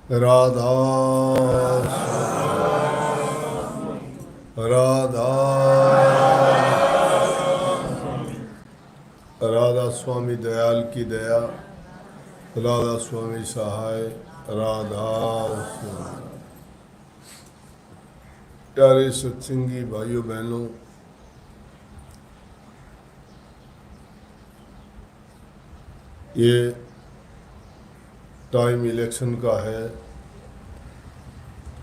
राधा राधा राधा स्वामी दयाल की दया, राधा स्वामी सहाय, राधा स्वामी। प्यारे सत्संगी भाइयों बहनों, ये टाइम इलेक्शन का है,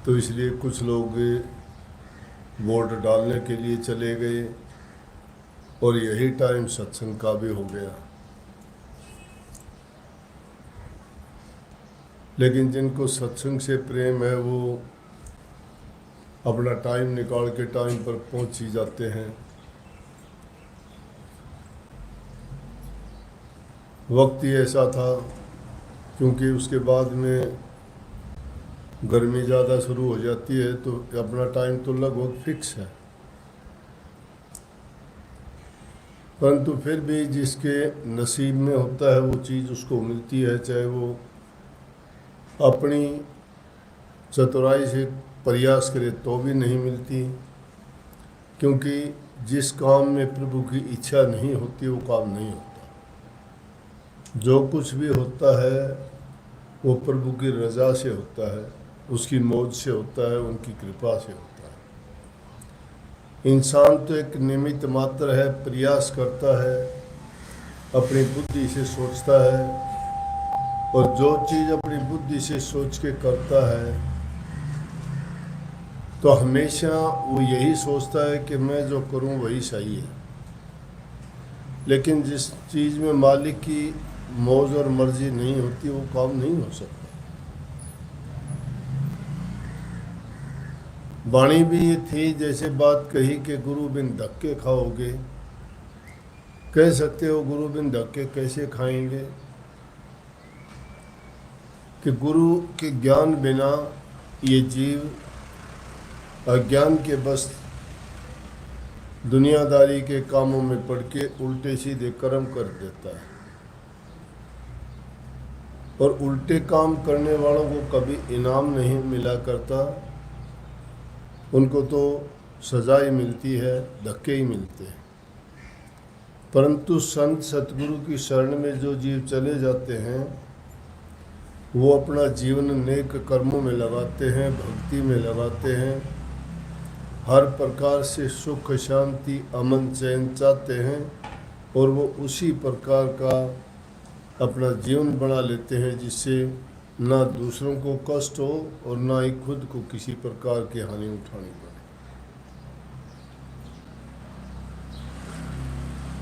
तो इसलिए कुछ लोग वोट डालने के लिए चले गए और यही टाइम सत्संग का भी हो गया। लेकिन जिनको सत्संग से प्रेम है वो अपना टाइम निकाल के टाइम पर पहुंच ही जाते हैं। वक्त ही ऐसा था, क्योंकि उसके बाद में गर्मी ज़्यादा शुरू हो जाती है तो अपना टाइम तो लगभग फिक्स है। परंतु फिर भी जिसके नसीब में होता है वो चीज़ उसको मिलती है, चाहे वो अपनी चतुराई से प्रयास करे तो भी नहीं मिलती। क्योंकि जिस काम में प्रभु की इच्छा नहीं होती वो काम नहीं होता। जो कुछ भी होता है वो प्रभु की रज़ा से होता है, उसकी मौज से होता है, उनकी कृपा से होता है। इंसान तो एक निमित्त मात्र है, प्रयास करता है, अपनी बुद्धि से सोचता है, और जो चीज़ अपनी बुद्धि से सोच के करता है तो हमेशा वो यही सोचता है कि मैं जो करूं वही सही है। लेकिन जिस चीज़ में मालिक की मौज और मर्जी नहीं होती वो काम नहीं हो सकता। वाणी भी ये थी, जैसे बात कही कि गुरु बिन धक्के खाओगे। कह सकते हो गुरु बिन धक्के कैसे खाएंगे, कि गुरु के ज्ञान बिना ये जीव अज्ञान के बस दुनियादारी के कामों में पड़ के उल्टे सीधे कर्म कर देता है। और उल्टे काम करने वालों को कभी इनाम नहीं मिला करता, उनको तो सजा ही मिलती है, धक्के ही मिलते हैं। परंतु संत सतगुरु की शरण में जो जीव चले जाते हैं वो अपना जीवन नेक कर्मों में लगाते हैं, भक्ति में लगाते हैं, हर प्रकार से सुख शांति अमन चैन चाहते हैं, और वो उसी प्रकार का अपना जीवन बना लेते हैं जिससे ना दूसरों को कष्ट हो और ना ही खुद को किसी प्रकार की हानि उठानी पड़े।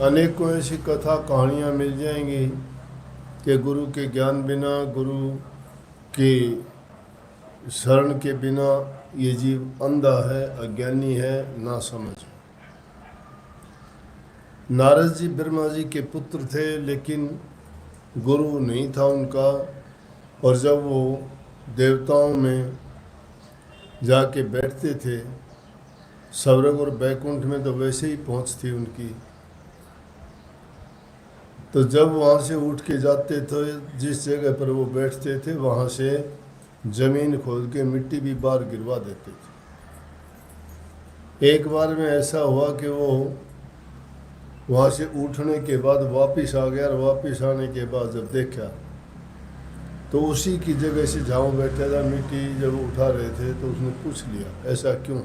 अनेकों ऐसी कथा कहानियाँ मिल जाएंगी कि गुरु के ज्ञान बिना, गुरु के शरण के बिना ये जीव अंधा है, अज्ञानी है, ना समझ। नारद जी ब्रह्मा जी के पुत्र थे, लेकिन गुरु नहीं था उनका। और जब वो देवताओं में जाके बैठते थे, स्वर्ग और बैकुंठ में तो वैसे ही पहुँच थी उनकी, तो जब वहाँ से उठ के जाते थे, जिस जगह पर वो बैठते थे वहाँ से जमीन खोद के मिट्टी भी बाहर गिरवा देते थे। एक बार में ऐसा हुआ कि वो वहाँ से उठने के बाद वापस आ गया, और वापस आने के बाद जब देखा तो उसी की जगह से जहाँ बैठा था मिट्टी जब उठा रहे थे तो उसने पूछ लिया ऐसा क्यों।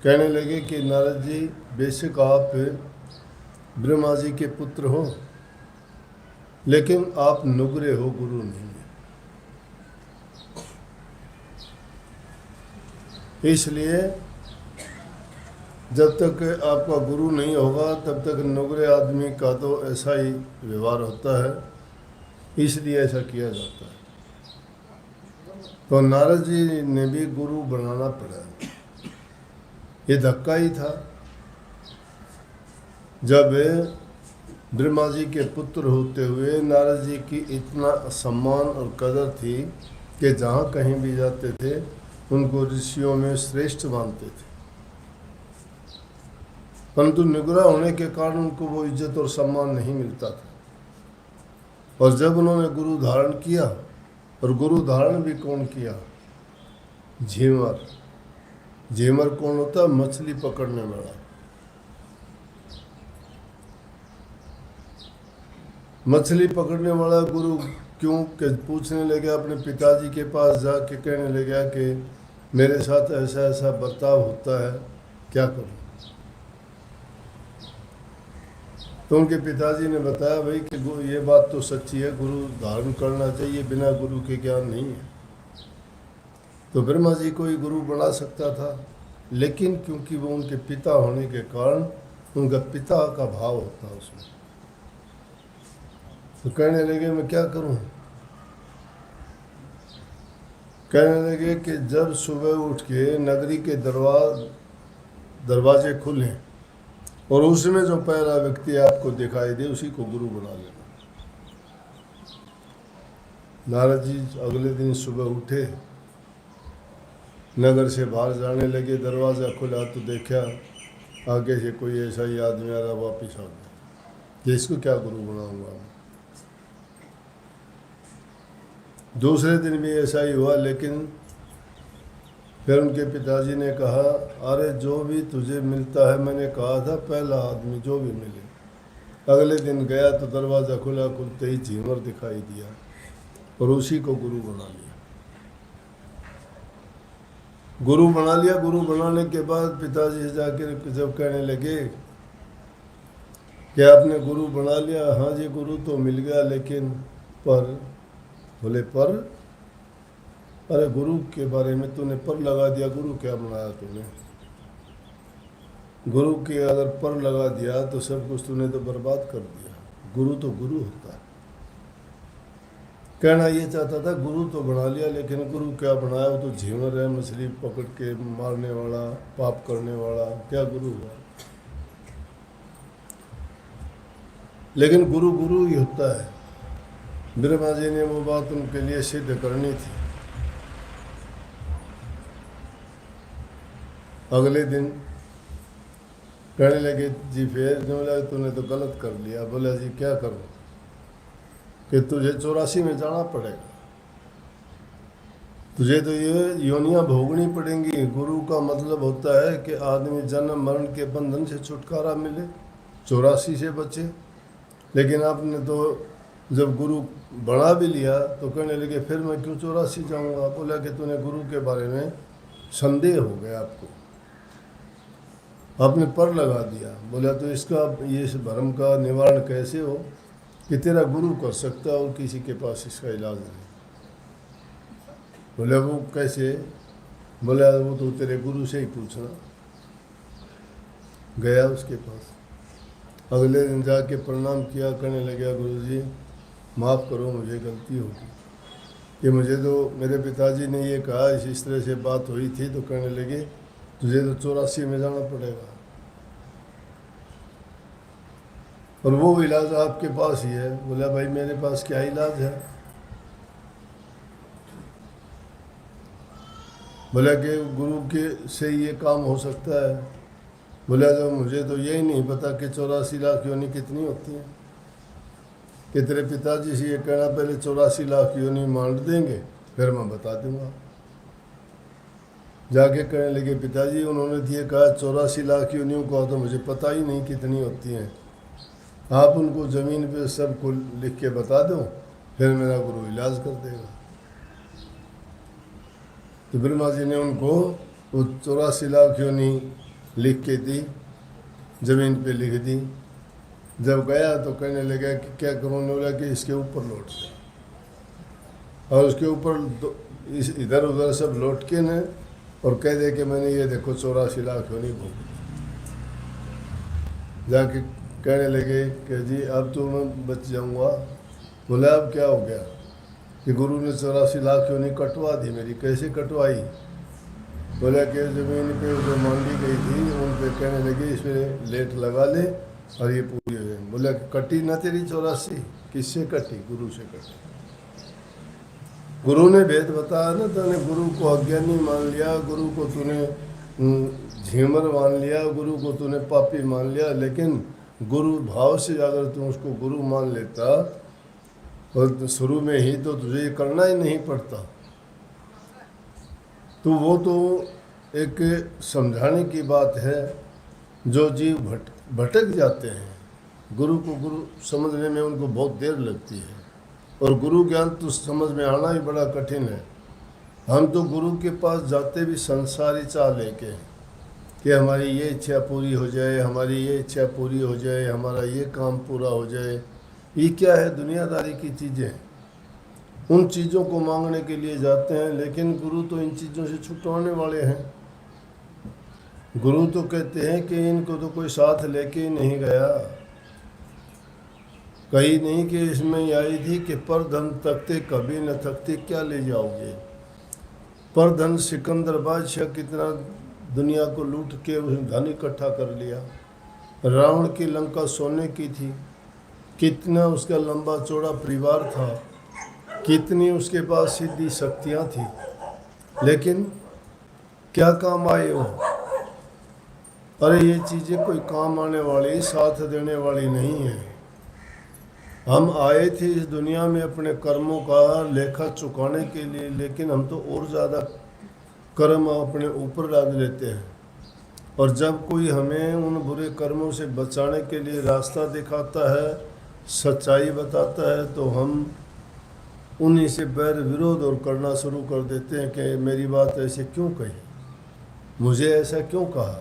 कहने लगे कि नारद जी, बेशक आप ब्रह्मा जी के पुत्र हो, लेकिन आप नुगरे हो, गुरु नहीं है। इसलिए जब तक आपका गुरु नहीं होगा तब तक नुगरे आदमी का तो ऐसा ही व्यवहार होता है, इसलिए ऐसा किया जाता है। तो नारद जी ने भी गुरु बनाना पड़ा। ये धक्का ही था। जब ब्रह्मा जी के पुत्र होते हुए नारद जी की इतना सम्मान और कदर थी कि जहाँ कहीं भी जाते थे उनको ऋषियों में श्रेष्ठ मानते थे, परंतु निगुरा होने के कारण उनको वो इज्जत और सम्मान नहीं मिलता था। और जब उन्होंने गुरु धारण किया, और गुरु धारण भी कौन किया? झीमर। झीमर कौन होता है? मछली पकड़ने वाला। मछली पकड़ने वाला गुरु क्यों? कि पूछने लगे अपने पिताजी के पास जाके, कहने लगा कि मेरे साथ ऐसा ऐसा बर्ताव होता है, क्या करूं? तो उनके पिताजी ने बताया भाई कि ये बात तो सच्ची है, गुरु धारण करना चाहिए, बिना गुरु के ज्ञान नहीं है। तो ब्रह्मा जी को ही गुरु बना सकता था, लेकिन क्योंकि वो उनके पिता होने के कारण उनका पिता का भाव होता है उसमें। तो कहने लगे मैं क्या करूं? कहने लगे कि जब सुबह उठ के नगरी के दरवाजे खुलें और उसमें जो पहला व्यक्ति आपको दिखाई दे उसी को गुरु बना लेना। नारद जी अगले दिन सुबह उठे, नगर से बाहर जाने लगे, दरवाज़ा खुला तो देखा आगे से कोई ऐसा ही आदमी आ रहा, वापिस आ गया कि इसको क्या गुरु बनाऊंगा। दूसरे दिन भी ऐसा ही हुआ, लेकिन फिर उनके पिताजी ने कहा अरे जो भी तुझे मिलता है, मैंने कहा था पहला आदमी जो भी मिले। अगले दिन गया तो दरवाज़ा खुला, खुलते ही झीमर दिखाई दिया और उसी को गुरु बना लिया। गुरु बना लिया। गुरु बनाने के बाद पिताजी से जाकर जब कहने लगे कि आपने गुरु बना लिया? हाँ जी गुरु तो मिल गया, लेकिन पर बोले पर? अरे गुरु के बारे में तूने पर लगा दिया, गुरु क्या बनाया तूने? गुरु के अगर पर लगा दिया तो सब कुछ तूने तो बर्बाद कर दिया। गुरु तो गुरु होता है। कहना ये चाहता था गुरु तो बना लिया, लेकिन गुरु क्या बनाया? वो तो झीमर है, मछली पकड़ के मारने वाला, पाप करने वाला, क्या गुरु हुआ? लेकिन गुरु गुरु ही होता है। ब्रह्मा जी ने वो बात उनके लिए सिद्ध करनी थी। अगले दिन कहने लगे जी फिर बोला तूने तो गलत कर लिया। बोला जी क्या करूं? कि तुझे 84 में जाना पड़ेगा, तुझे तो ये योनियां भोगनी पड़ेंगी। गुरु का मतलब होता है कि आदमी जन्म मरण के बंधन से छुटकारा मिले, 84 से बचे। लेकिन आपने तो जब गुरु बना भी लिया तो कहने लगे फिर मैं क्यों 84 जाऊँगा। बोला कि तूने गुरु के बारे में संदेह हो गया, आपने पर लगा दिया। बोला तो इसका ये भ्रम का निवारण कैसे हो कि तेरा गुरु कर सकता और किसी के पास इसका इलाज नहीं। बोले वो कैसे? बोला वो तो तेरे गुरु से ही पूछना। गया उसके पास, अगले दिन जाके प्रणाम किया, कहने लगा गुरु जी माफ़ करो, मुझे गलती होगी कि मुझे तो मेरे पिताजी ने ये कहा, इस तरह से बात हुई थी। तो कहने लगे तुझे तो 84 में जाना पड़ेगा और वो इलाज आपके पास ही है। बोला भाई मेरे पास क्या इलाज है? बोला कि गुरु के से ये काम हो सकता है। बोला तो मुझे तो यही नहीं पता कि 84 लाख योनि कितनी होती हैं। कि तेरे पिताजी से ये कहना पहले 84 लाख योनि मान देंगे, फिर मैं बता दूंगा। जाके कहने लगे पिताजी उन्होंने तो ये कहा 84 लाख योनियों को, तो मुझे पता ही नहीं कितनी होती हैं। आप उनको ज़मीन पे सबको लिख के बता दो, फिर मेरा गुरु इलाज कर देगा। तो ब्रह्मा जी ने उनको वो 84 लाख योनि लिख के दी, ज़मीन पे लिख दी। जब गया तो कहने लगा कि क्या करूँ? बोला कि इसके ऊपर लौट दे और उसके ऊपर इधर उधर सब लौट के न और कह दे कि मैंने ये देखो 84 लाख योनि भोगी। जाके कहने लगे कि जी अब तो मैं बच जाऊंगा। बोला अब क्या हो गया? कि गुरु ने 84 लाख योनि कटवा दी मेरी। कैसे कटवाई? बोला कि ज़मीन पे जो मांगी गई थी उन पे कहने लगे इसमें लेट लगा ले और ये पूरी हो जाए। बोला कटी ना तेरी 84? किससे कटी? गुरु से कटी। गुरु ने भेद बताया ना, तूने गुरु को अज्ञानी मान लिया, गुरु को तूने झीमर मान लिया, गुरु को तूने पापी मान लिया। लेकिन गुरु भाव से अगर तू उसको गुरु मान लेता और शुरू में ही तो तुझे ये करना ही नहीं पड़ता। तो वो तो एक समझाने की बात है। जो जीव भटक जाते हैं, गुरु को गुरु समझने में उनको बहुत देर लगती है, और गुरु ज्ञान तो समझ में आना ही बड़ा कठिन है। हम तो गुरु के पास जाते भी संसारी चाह लेके कि हमारी ये इच्छा पूरी हो जाए, हमारी ये इच्छा पूरी हो जाए, हमारा ये काम पूरा हो जाए। ये क्या है? दुनियादारी की चीज़ें। उन चीज़ों को मांगने के लिए जाते हैं, लेकिन गुरु तो इन चीज़ों से छुटवाने वाले हैं। गुरु तो कहते हैं कि इनको तो कोई साथ लेके ही नहीं गया। कही नहीं कि इसमें आई थी कि पर धन तकते कभी न थकते, क्या ले जाओगे? पर धन सिकंदर बादशाह कितना दुनिया को लूट के उसने धन इकट्ठा कर लिया। रावण की लंका सोने की थी, कितना उसका लंबा चौड़ा परिवार था, कितनी उसके पास सिद्धि शक्तियाँ थी, लेकिन क्या काम आए वो? अरे ये चीज़ें कोई काम आने वाली, साथ देने वाली नहीं है। हम आए थे इस दुनिया में अपने कर्मों का लेखा चुकाने के लिए, लेकिन हम तो और ज़्यादा कर्म अपने ऊपर लाद लेते हैं। और जब कोई हमें उन बुरे कर्मों से बचाने के लिए रास्ता दिखाता है, सच्चाई बताता है, तो हम उन्हीं से बैर विरोध और करना शुरू कर देते हैं कि मेरी बात ऐसे क्यों कही, मुझे ऐसा क्यों कहा।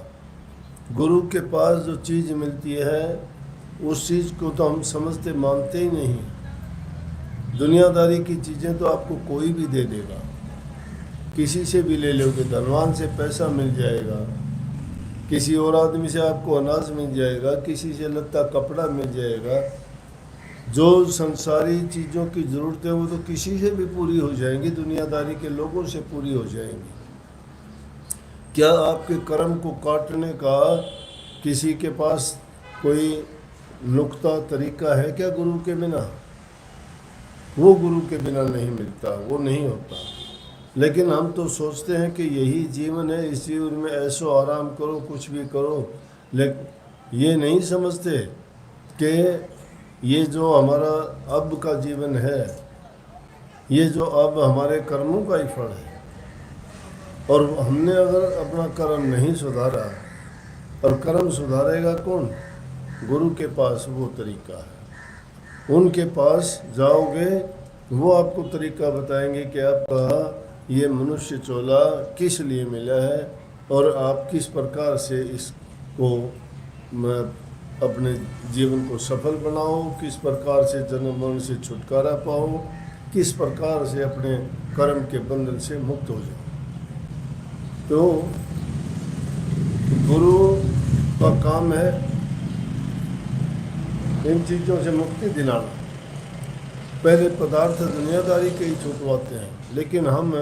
गुरु के पास जो चीज़ मिलती है उस चीज़ को तो हम समझते मानते ही नहीं। दुनियादारी की चीज़ें तो आपको कोई भी दे देगा, किसी से भी ले लोगे, धनवान से पैसा मिल जाएगा, किसी और आदमी से आपको अनाज मिल जाएगा, किसी से लत्ता कपड़ा मिल जाएगा। जो संसारी चीज़ों की ज़रूरत है वो तो किसी से भी पूरी हो जाएंगी, दुनियादारी के लोगों से पूरी हो जाएंगी। क्या आपके कर्म को काटने का किसी के पास कोई नुक्ता तरीका है क्या गुरु के बिना? वो गुरु के बिना नहीं मिलता, वो नहीं होता। लेकिन हम तो सोचते हैं कि यही जीवन है, इस जीवन में ऐसो आराम करो, कुछ भी करो, लेकिन ये नहीं समझते कि ये जो हमारा अब का जीवन है, ये जो अब हमारे कर्मों का ही फल है। और हमने अगर अपना कर्म नहीं सुधारा, और कर्म सुधारेगा कौन? गुरु के पास वो तरीका है। उनके पास जाओगे, वो आपको तरीका बताएंगे कि आपका ये मनुष्य चोला किस लिए मिला है, और आप किस प्रकार से इसको अपने जीवन को सफल बनाओ, किस प्रकार से जन्म मरण से छुटकारा पाओ, किस प्रकार से अपने कर्म के बंधन से मुक्त हो जाओ। तो गुरु का काम है इन चीज़ों से मुक्ति दिलाना। पहले पदार्थ दुनियादारी के ही छुटवाते हैं, लेकिन हम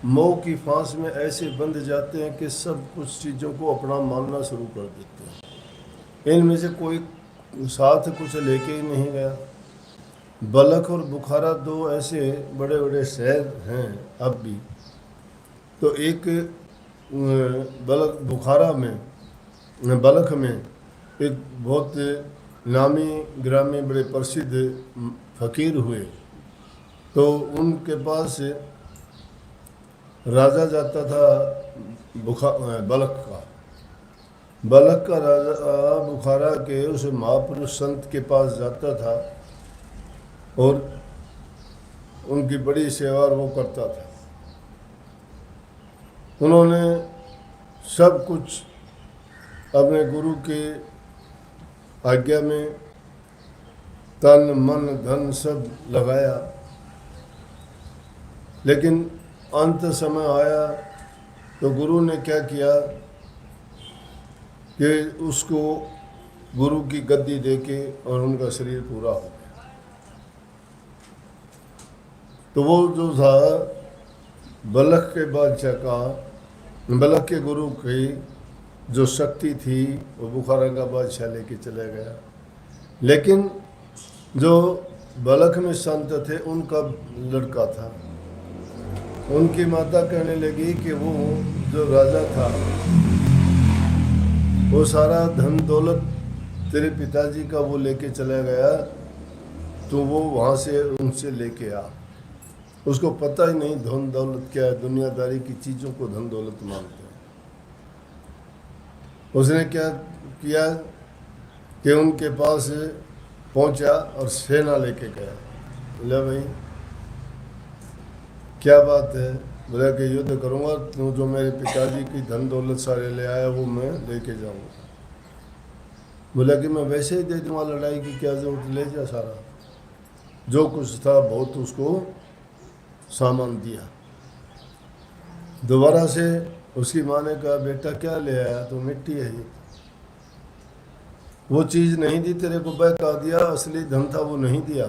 मोह की फांस में ऐसे बंध जाते हैं कि सब कुछ चीज़ों को अपना मानना शुरू कर देते हैं। इनमें से कोई साथ कुछ लेके ही नहीं गया। बलख और बुखारा दो ऐसे बड़े बड़े शहर हैं अब भी। तो एक बलख में एक बहुत नामी ग्रामी बड़े प्रसिद्ध फकीर हुए। तो उनके पास राजा जाता था बलख का राजा बुखारा के उस महापुरुष संत के पास जाता था और उनकी बड़ी सेवा वो करता था। उन्होंने सब कुछ अपने गुरु के आज्ञा में तन मन धन सब लगाया, लेकिन अंत समय आया तो गुरु ने क्या किया कि उसको गुरु की गद्दी देके और उनका शरीर पूरा हो गया। तो वो जो था बलख के बादशाह का, बलख के गुरु की जो शक्ति थी वो बुखारा का बादशाह लेके चला गया। लेकिन जो बलख में संत थे उनका लड़का था, उनकी माता कहने लगी कि वो जो राजा था वो सारा धन दौलत तेरे पिताजी का वो लेके चला गया, तो वो वहाँ से उनसे लेके आ। उसको पता ही नहीं धन दौलत क्या है, दुनियादारी की चीज़ों को धन दौलत मानते हैं। उसने क्या किया कि उनके पास पहुंचा और सेना लेके गया। बोला भाई क्या बात है? बोला कि युद्ध करूंगा, तू जो मेरे पिताजी की धन दौलत सारे ले आया वो मैं लेके जाऊंगा। बोला कि मैं वैसे ही दे दूंगा, लड़ाई की क्या जरूरत, ले जा सारा जो कुछ था, बहुत उसको सामान दिया। दोबारा से उसकी माँ ने कहा बेटा क्या ले आया? तो मिट्टी है ये, वो चीज़ नहीं दी तेरे को, बहका दिया, असली धन था वो नहीं दिया।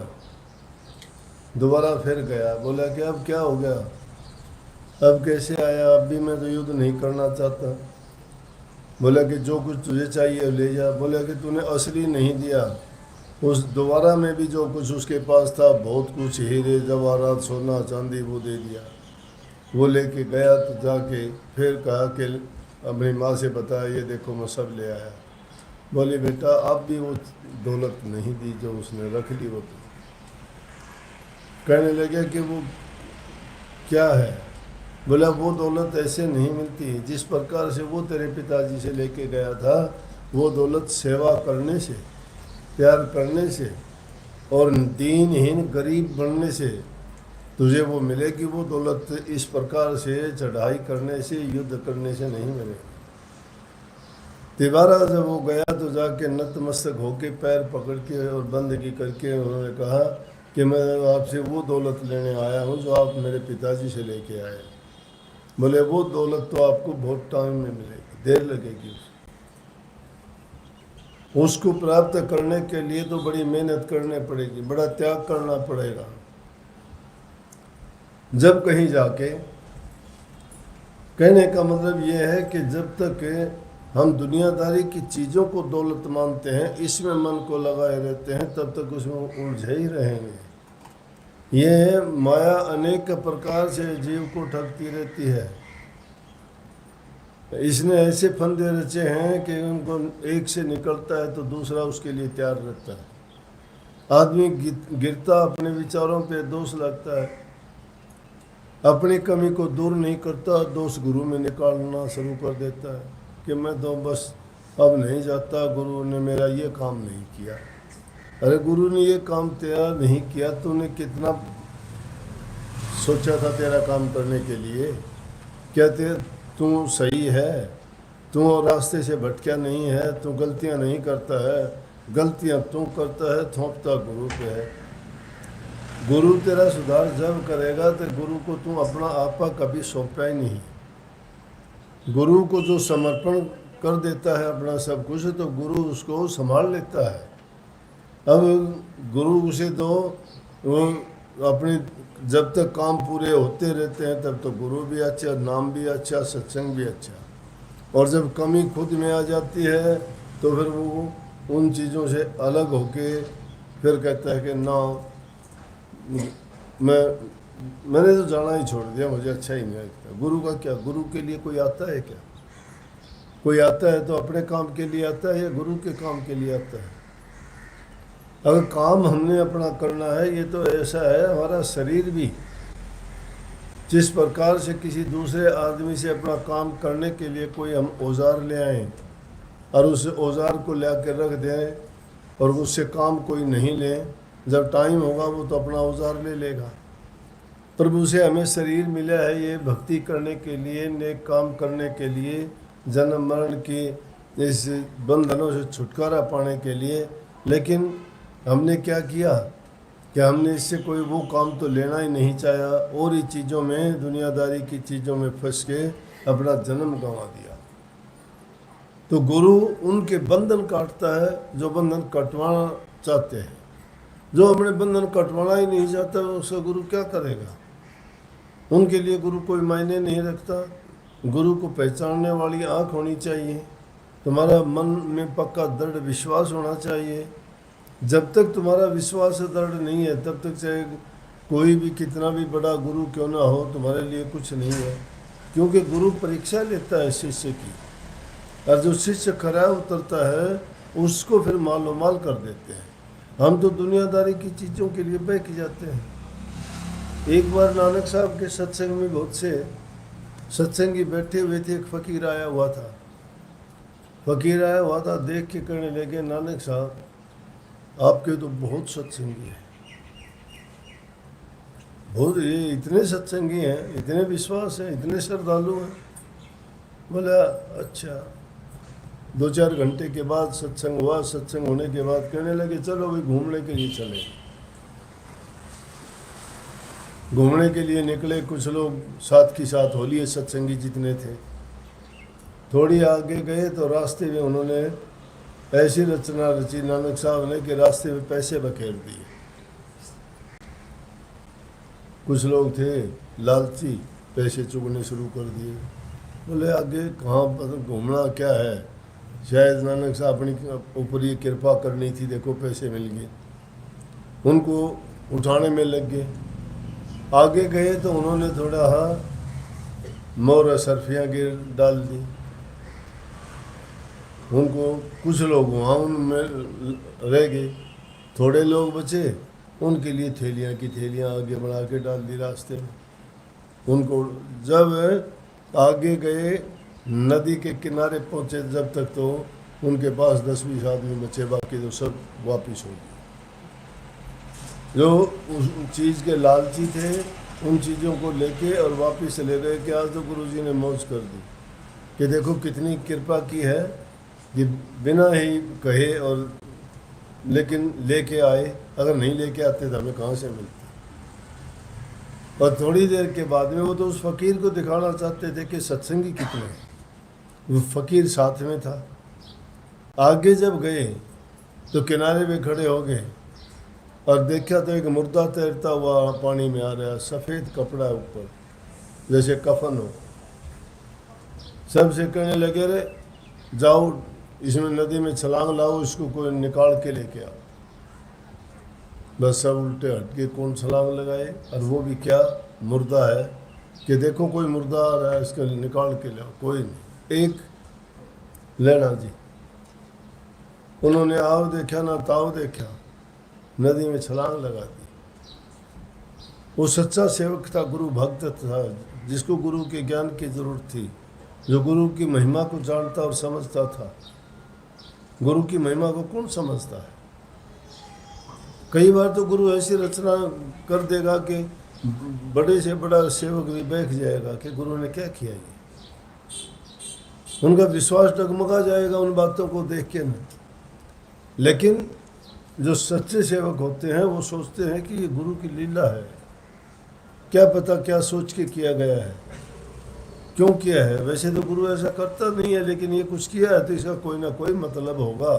दोबारा फिर गया। बोला कि अब क्या हो गया, अब कैसे आया? अब भी मैं तो युद्ध नहीं करना चाहता। बोला कि जो कुछ तुझे चाहिए ले जा। बोला कि तूने असली नहीं दिया, उस दोबारा में भी जो कुछ उसके पास था, बहुत कुछ हीरे जवाहरात सोना चांदी वो दे दिया। वो लेके गया तो जाके फिर कहा कि अपनी माँ से बताया ये देखो मैं सब ले आया। बोले बेटा अब भी वो दौलत नहीं दी जो उसने रख ली। वो तो कहने लगे कि वो क्या है? बोला वो दौलत ऐसे नहीं मिलती, जिस प्रकार से वो तेरे पिताजी से लेके गया था, वो दौलत सेवा करने से, प्यार करने से और दीनहीन गरीब बनने से तुझे वो मिलेगी। वो दौलत इस प्रकार से चढ़ाई करने से, युद्ध करने से नहीं मिलेगी। दोबारा जब वो गया तो जाके नतमस्तक होके पैर पकड़ के और बंदगी करके उन्होंने कहा कि मैं आपसे वो दौलत लेने आया हूँ जो आप मेरे पिताजी से लेके आए। बोले वो दौलत तो आपको बहुत टाइम में मिलेगी, देर लगेगी। उसको प्राप्त करने के लिए तो बड़ी मेहनत करनी पड़ेगी, बड़ा त्याग करना पड़ेगा। जब कहीं जाके, कहने का मतलब ये है कि जब तक हम दुनियादारी की चीज़ों को दौलत मानते हैं, इसमें मन को लगाए रहते हैं, तब तक उसमें उलझे ही रहेंगे। ये माया अनेक प्रकार से जीव को ठगती रहती है। इसने ऐसे फंदे रचे हैं कि उनको एक से निकलता है तो दूसरा उसके लिए तैयार रहता है। आदमी गिरता अपने विचारों पे, दोष लगता है, अपनी कमी को दूर नहीं करता, दोष गुरु में निकालना शुरू कर देता है कि मैं तो बस अब नहीं जाता, गुरु ने मेरा ये काम नहीं किया। अरे गुरु ने ये काम तेरा नहीं किया, तूने कितना सोचा था तेरा काम करने के लिए? क्या तू सही है? तू रास्ते से भटका नहीं है, तू गलतियां नहीं करता है, गलतियां तू करता है, थोपता गुरु पे है। गुरु तेरा सुधार जब करेगा तो गुरु को तू अपना आपा कभी सौंपा ही नहीं। गुरु को जो समर्पण कर देता है अपना सब कुछ, तो गुरु उसको संभाल लेता है। अब गुरु उसे तो वो अपने जब तक काम पूरे होते रहते हैं तब तो गुरु भी अच्छा, नाम भी अच्छा, सत्संग भी अच्छा। और जब कमी खुद में आ जाती है तो फिर वो उन चीज़ों से अलग होके फिर कहता है कि ना मैंने तो जाना ही छोड़ दिया, मुझे अच्छा ही नहीं लगता। गुरु का क्या? गुरु के लिए कोई आता है क्या? कोई आता है तो अपने काम के लिए आता है या गुरु के काम के लिए आता है? अगर काम हमने अपना करना है, ये तो ऐसा है हमारा शरीर भी जिस प्रकार से किसी दूसरे आदमी से अपना काम करने के लिए कोई हम औजार ले आएँ और उस औजार को ला के रख दें और उससे काम कोई नहीं लें, जब टाइम होगा वो तो अपना औजार ले लेगा। प्रभु से हमें शरीर मिला है ये भक्ति करने के लिए, नेक काम करने के लिए, जन्म मरण की इस बंधनों से छुटकारा पाने के लिए। लेकिन हमने क्या किया कि हमने इससे कोई वो काम तो लेना ही नहीं चाहा और ही चीज़ों में, दुनियादारी की चीज़ों में फंस के अपना जन्म गंवा दिया। तो गुरु उनके बंधन काटता है जो बंधन कटवाना चाहते हैं। जो अपने बंधन कटवाना ही नहीं चाहता उसका गुरु क्या करेगा? उनके लिए गुरु कोई मायने नहीं रखता। गुरु को पहचानने वाली आँख होनी चाहिए, तुम्हारा मन में पक्का दृढ़ विश्वास होना चाहिए। जब तक तुम्हारा विश्वास दृढ़ नहीं है तब तक चाहे कोई भी कितना भी बड़ा गुरु क्यों ना हो, तुम्हारे लिए कुछ नहीं है। क्योंकि गुरु परीक्षा लेता है शिष्य की, और जो शिष्य खरा उतरता है उसको फिर मालोमाल कर देते हैं। हम तो दुनियादारी की चीज़ों के लिए बहक जाते हैं। एक बार नानक साहब के सत्संग में बहुत से सत्संगी बैठे हुए थे। एक फ़कीर आया हुआ था। फ़कीर आया हुआ था, देख के कहने लगे, नानक साहब आपके तो बहुत सत्संगी हैं, बहुत, ये इतने सत्संगी हैं, इतने विश्वास हैं, इतने श्रद्धालु हैं। बोला अच्छा। 2-4 घंटे के बाद सत्संग हुआ। सत्संग होने के बाद कहने लगे चलो भाई घूमने के लिए चले। घूमने के लिए निकले कुछ लोग, साथ की साथ होली सत्संगी जितने थे। थोड़ी आगे गए तो रास्ते में उन्होंने ऐसी रचना रची नानक साहब ने कि रास्ते में पैसे बखेर दिए। कुछ लोग थे लालची, पैसे चुगने शुरू कर दिए। बोले आगे कहाँ पर घूमना क्या है, शायद नानक साहब अपनी ऊपर ये कृपा करनी थी, देखो पैसे मिल गए। उनको उठाने में लग गए। आगे गए तो उन्होंने थोड़ा मोर सरफियाँ गिर डाल दी। उनको कुछ लोग वहाँ उनमें रह गए, थोड़े लोग बचे, उनके लिए थैलियाँ की थैलियाँ आगे बढ़ा के डाल दी रास्ते में। उनको जब आगे गए, नदी के किनारे पहुँचे, जब तक तो उनके पास 10-20 आदमी बचे, बाकी तो सब वापिस हो गए। जो उस चीज़ के लालची थे उन चीज़ों को लेके और वापस ले गए कि आज तो गुरुजी ने मौज कर दी, कि देखो कितनी कृपा की है कि बिना ही कहे और लेकिन लेके आए। अगर नहीं लेके आते तो हमें कहाँ से मिलते। और थोड़ी देर के बाद में वो तो उस फ़कीर को दिखाना चाहते थे कि सत्संगी कितने हैं। वो फ़कीर साथ में था। आगे जब गए तो किनारे पे खड़े हो गए और देखा तो एक मुर्दा तैरता हुआ पानी में आ रहा है, सफ़ेद कपड़ा ऊपर, जैसे कफन हो। सबसे कहने लगे रे जाओ इसमें नदी में छलांग लाओ, इसको कोई निकाल के लेके आओ। बस सब उल्टे हट के कौन छलांग लगाए, और वो भी क्या मुर्दा है कि देखो कोई मुर्दा आ रहा है, इसको निकाल के लाओ। कोई नहीं, एक लेना जी। उन्होंने आओ देखा ना ताव देखा, नदी में छलांग लगा दी। वो सच्चा सेवक था, गुरु भक्त था, जिसको गुरु के ज्ञान की जरूरत थी, जो गुरु की महिमा को जानता और समझता था। गुरु की महिमा को कौन समझता है? कई बार तो गुरु ऐसी रचना कर देगा कि बड़े से बड़ा सेवक भी बैठ जाएगा कि गुरु ने क्या किया ये। उनका विश्वास डगमगा जाएगा उन बातों को देख के न। लेकिन जो सच्चे सेवक होते हैं वो सोचते हैं कि ये गुरु की लीला है, क्या पता क्या सोच के किया गया है, क्यों किया है। वैसे तो गुरु ऐसा करता नहीं है, लेकिन ये कुछ किया है तो इसका कोई ना कोई मतलब होगा।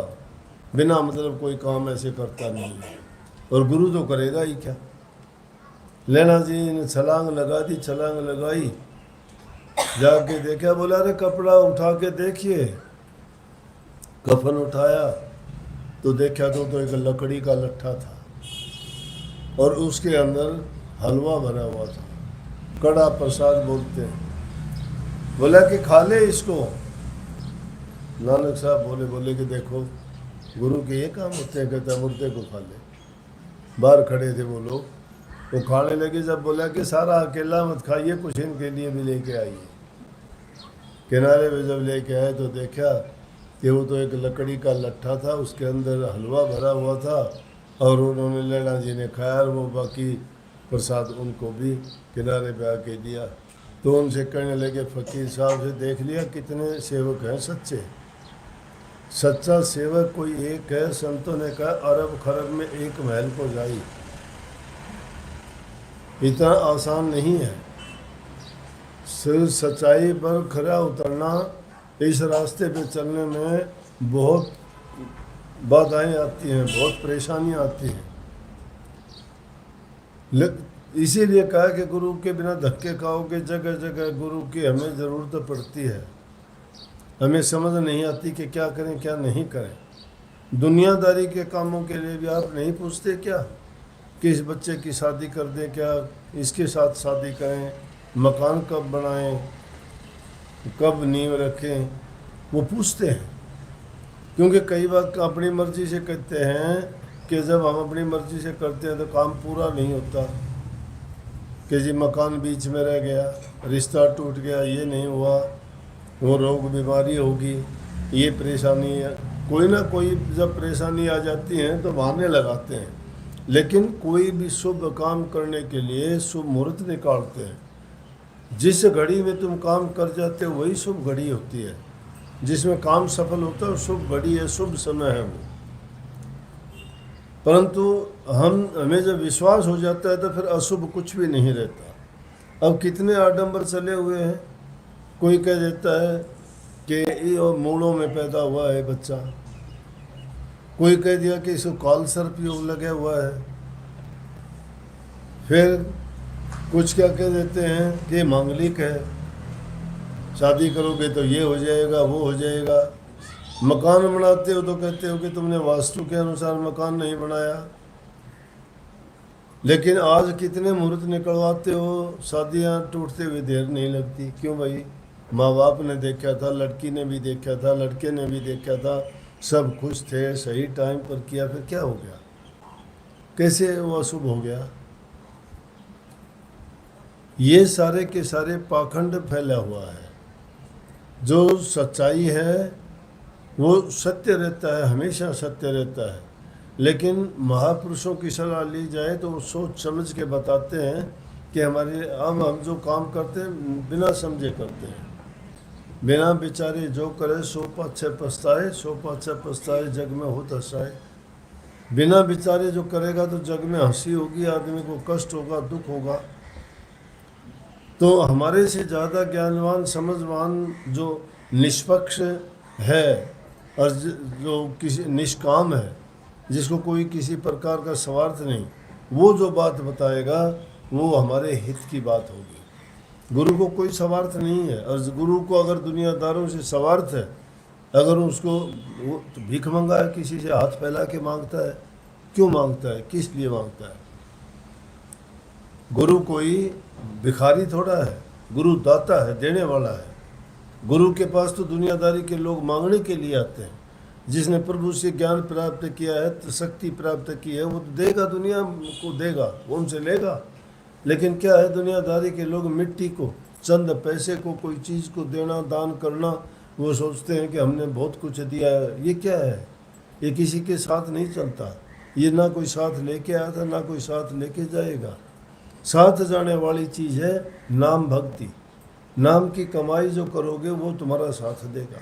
बिना मतलब कोई काम ऐसे करता नहीं है, और गुरु तो करेगा ही क्या। लेना जी ने छलांग लगा दी, छलांग लगाई, जाके देखा, बोला अरे कपड़ा उठा के देखिए। कफन उठाया तो देखा तो एक लकड़ी का लट्ठा था और उसके अंदर हलवा भरा हुआ था, कड़ा प्रसाद बोलते हैं। बोला कि खा ले इसको। नानक साहब बोले कि देखो गुरु के ये काम होते हैं, कहता मुर्दे को खा ले। बाहर खड़े थे वो लोग, वो खाने लगे। जब बोला कि सारा अकेला मत खाइए, कुछ इनके लिए भी लेके आइए। किनारे पे जब लेके आए तो देखा कि वो तो एक लकड़ी का लट्ठा था, उसके अंदर हलवा भरा हुआ था, और उन्होंने लैला जी ने खाया और वो बाकी प्रसाद उनको भी किनारे पे आके दिया। तो उनसे कहने लगे फ़कीर साहब से देख लिया कितने सेवक हैं सच्चे। सच्चा सेवक कोई एक है। संतों ने कहा अरब खरब में एक महल को जाई, इतना आसान नहीं है। सिर्फ सच्चाई पर खरा उतरना, इस रास्ते पे चलने में बहुत बाधाएं आती हैं, बहुत परेशानियां आती हैं। इसीलिए कहा कि गुरु के बिना धक्के खाओगे। जगह जगह गुरु की हमें ज़रूरत पड़ती है। हमें समझ नहीं आती कि क्या करें क्या नहीं करें। दुनियादारी के कामों के लिए भी आप नहीं पूछते क्या कि इस बच्चे की शादी कर दें, क्या इसके साथ शादी करें, मकान कब बनाएं, कब नींव रखें, वो पूछते हैं। क्योंकि कई बार अपनी मर्जी से कहते हैं कि जब हम अपनी मर्जी से करते हैं तो काम पूरा नहीं होता, कि जी मकान बीच में रह गया, रिश्ता टूट गया, ये नहीं हुआ, वो रोग बीमारी होगी, ये परेशानी है। कोई ना कोई जब परेशानी आ जाती है तो बहाने लगाते हैं, लेकिन कोई भी शुभ काम करने के लिए शुभ मुहूर्त निकालते हैं। जिस घड़ी में तुम काम कर जाते हो वही शुभ घड़ी होती है, जिसमें काम सफल होता है शुभ घड़ी है, शुभ समय है वो। परंतु हमें जब विश्वास हो जाता है तो फिर अशुभ कुछ भी नहीं रहता। अब कितने आडंबर चले हुए हैं, कोई कह देता है कि ये मूलों में पैदा हुआ है बच्चा, कोई कह दिया कि इसको काल सर्प योग लगा हुआ है, फिर कुछ क्या कह देते हैं कि मांगलिक है, शादी करोगे तो ये हो जाएगा वो हो जाएगा। मकान बनाते हो तो कहते हो कि तुमने वास्तु के अनुसार मकान नहीं बनाया, लेकिन आज कितने मुहूर्त निकलवाते हो, शादियां टूटते हुए देर नहीं लगती। क्यों भाई? माँ बाप ने देखा था, लड़की ने भी देखा था, लड़के ने भी देखा था, सब खुश थे, सही टाइम पर किया, फिर क्या हो गया? कैसे वो अशुभ हो गया? ये सारे के सारे पाखंड फैला हुआ है। जो सच्चाई है वो सत्य रहता है, हमेशा सत्य रहता है, लेकिन महापुरुषों की सलाह ली जाए तो वो सोच समझ के बताते हैं कि हमारे हम जो काम करते हैं बिना समझे करते हैं, बिना बेचारे जो करे सो पाछे पछताए, सो पाछे पछताए जग में होत हंसाए। बिना बेचारे जो करेगा तो जग में हंसी होगी, आदमी को कष्ट होगा, दुख होगा। तो हमारे से ज़्यादा ज्ञानवान समझवान जो निष्पक्ष है और जो किसी निष्काम है, जिसको कोई किसी प्रकार का स्वार्थ नहीं, वो जो बात बताएगा वो हमारे हित की बात होगी। गुरु को कोई स्वार्थ नहीं है, और गुरु को अगर दुनियादारों से स्वार्थ है, अगर उसको वो तो भीख मंगा है, किसी से हाथ फैला के मांगता है, क्यों मांगता है, किस लिए मांगता है? गुरु कोई भिखारी थोड़ा है, गुरु दाता है, देने वाला है। गुरु के पास तो दुनियादारी के लोग मांगने के लिए आते हैं। जिसने प्रभु से ज्ञान प्राप्त किया है, तो शक्ति प्राप्त की है, वो तो देगा, दुनिया को देगा, वो उनसे लेगा। लेकिन क्या है, दुनियादारी के लोग मिट्टी को, चंद पैसे को, कोई चीज़ को देना, दान करना, वो सोचते हैं कि हमने बहुत कुछ दिया है। ये क्या है? ये किसी के साथ नहीं चलता। ये ना कोई साथ लेके आया था, ना कोई साथ लेके जाएगा। साथ जाने वाली चीज़ है नाम भक्ति। नाम की कमाई जो करोगे वो तुम्हारा साथ देगा।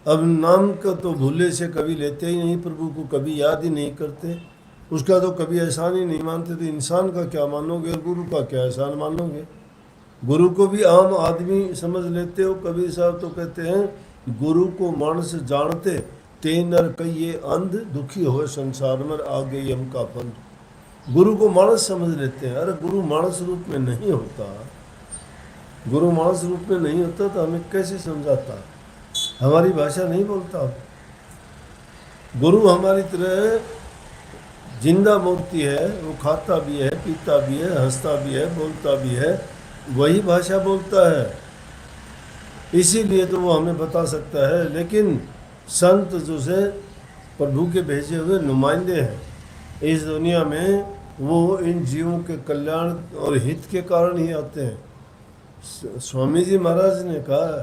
अब नाम का तो भूले से कभी लेते ही नहीं, प्रभु को कभी याद ही नहीं करते, उसका तो कभी एहसान ही नहीं मानते, तो इंसान का क्या मानोगे और गुरु का क्या एहसान मानोगे? गुरु को भी आम आदमी समझ लेते हो। कबीर साहब तो कहते हैं गुरु को मानस जानते ते नर कहिए अंध, दुखी हो संसार में आ गई हम का पंथ। गुरु को मानस समझ लेते हैं। अरे गुरु मानस रूप में नहीं होता, गुरु मानस रूप में नहीं होता तो हमें कैसे समझाता? हमारी भाषा नहीं बोलता। गुरु हमारी तरह जिंदा मूर्ति है, वो खाता भी है, पीता भी है, हंसता भी है, बोलता भी है, वही भाषा बोलता है, इसीलिए तो वो हमें बता सकता है। लेकिन संत जो से प्रभु के भेजे हुए नुमाइंदे हैं इस दुनिया में, वो इन जीवों के कल्याण और हित के कारण ही आते हैं। स्वामी जी महाराज ने कहा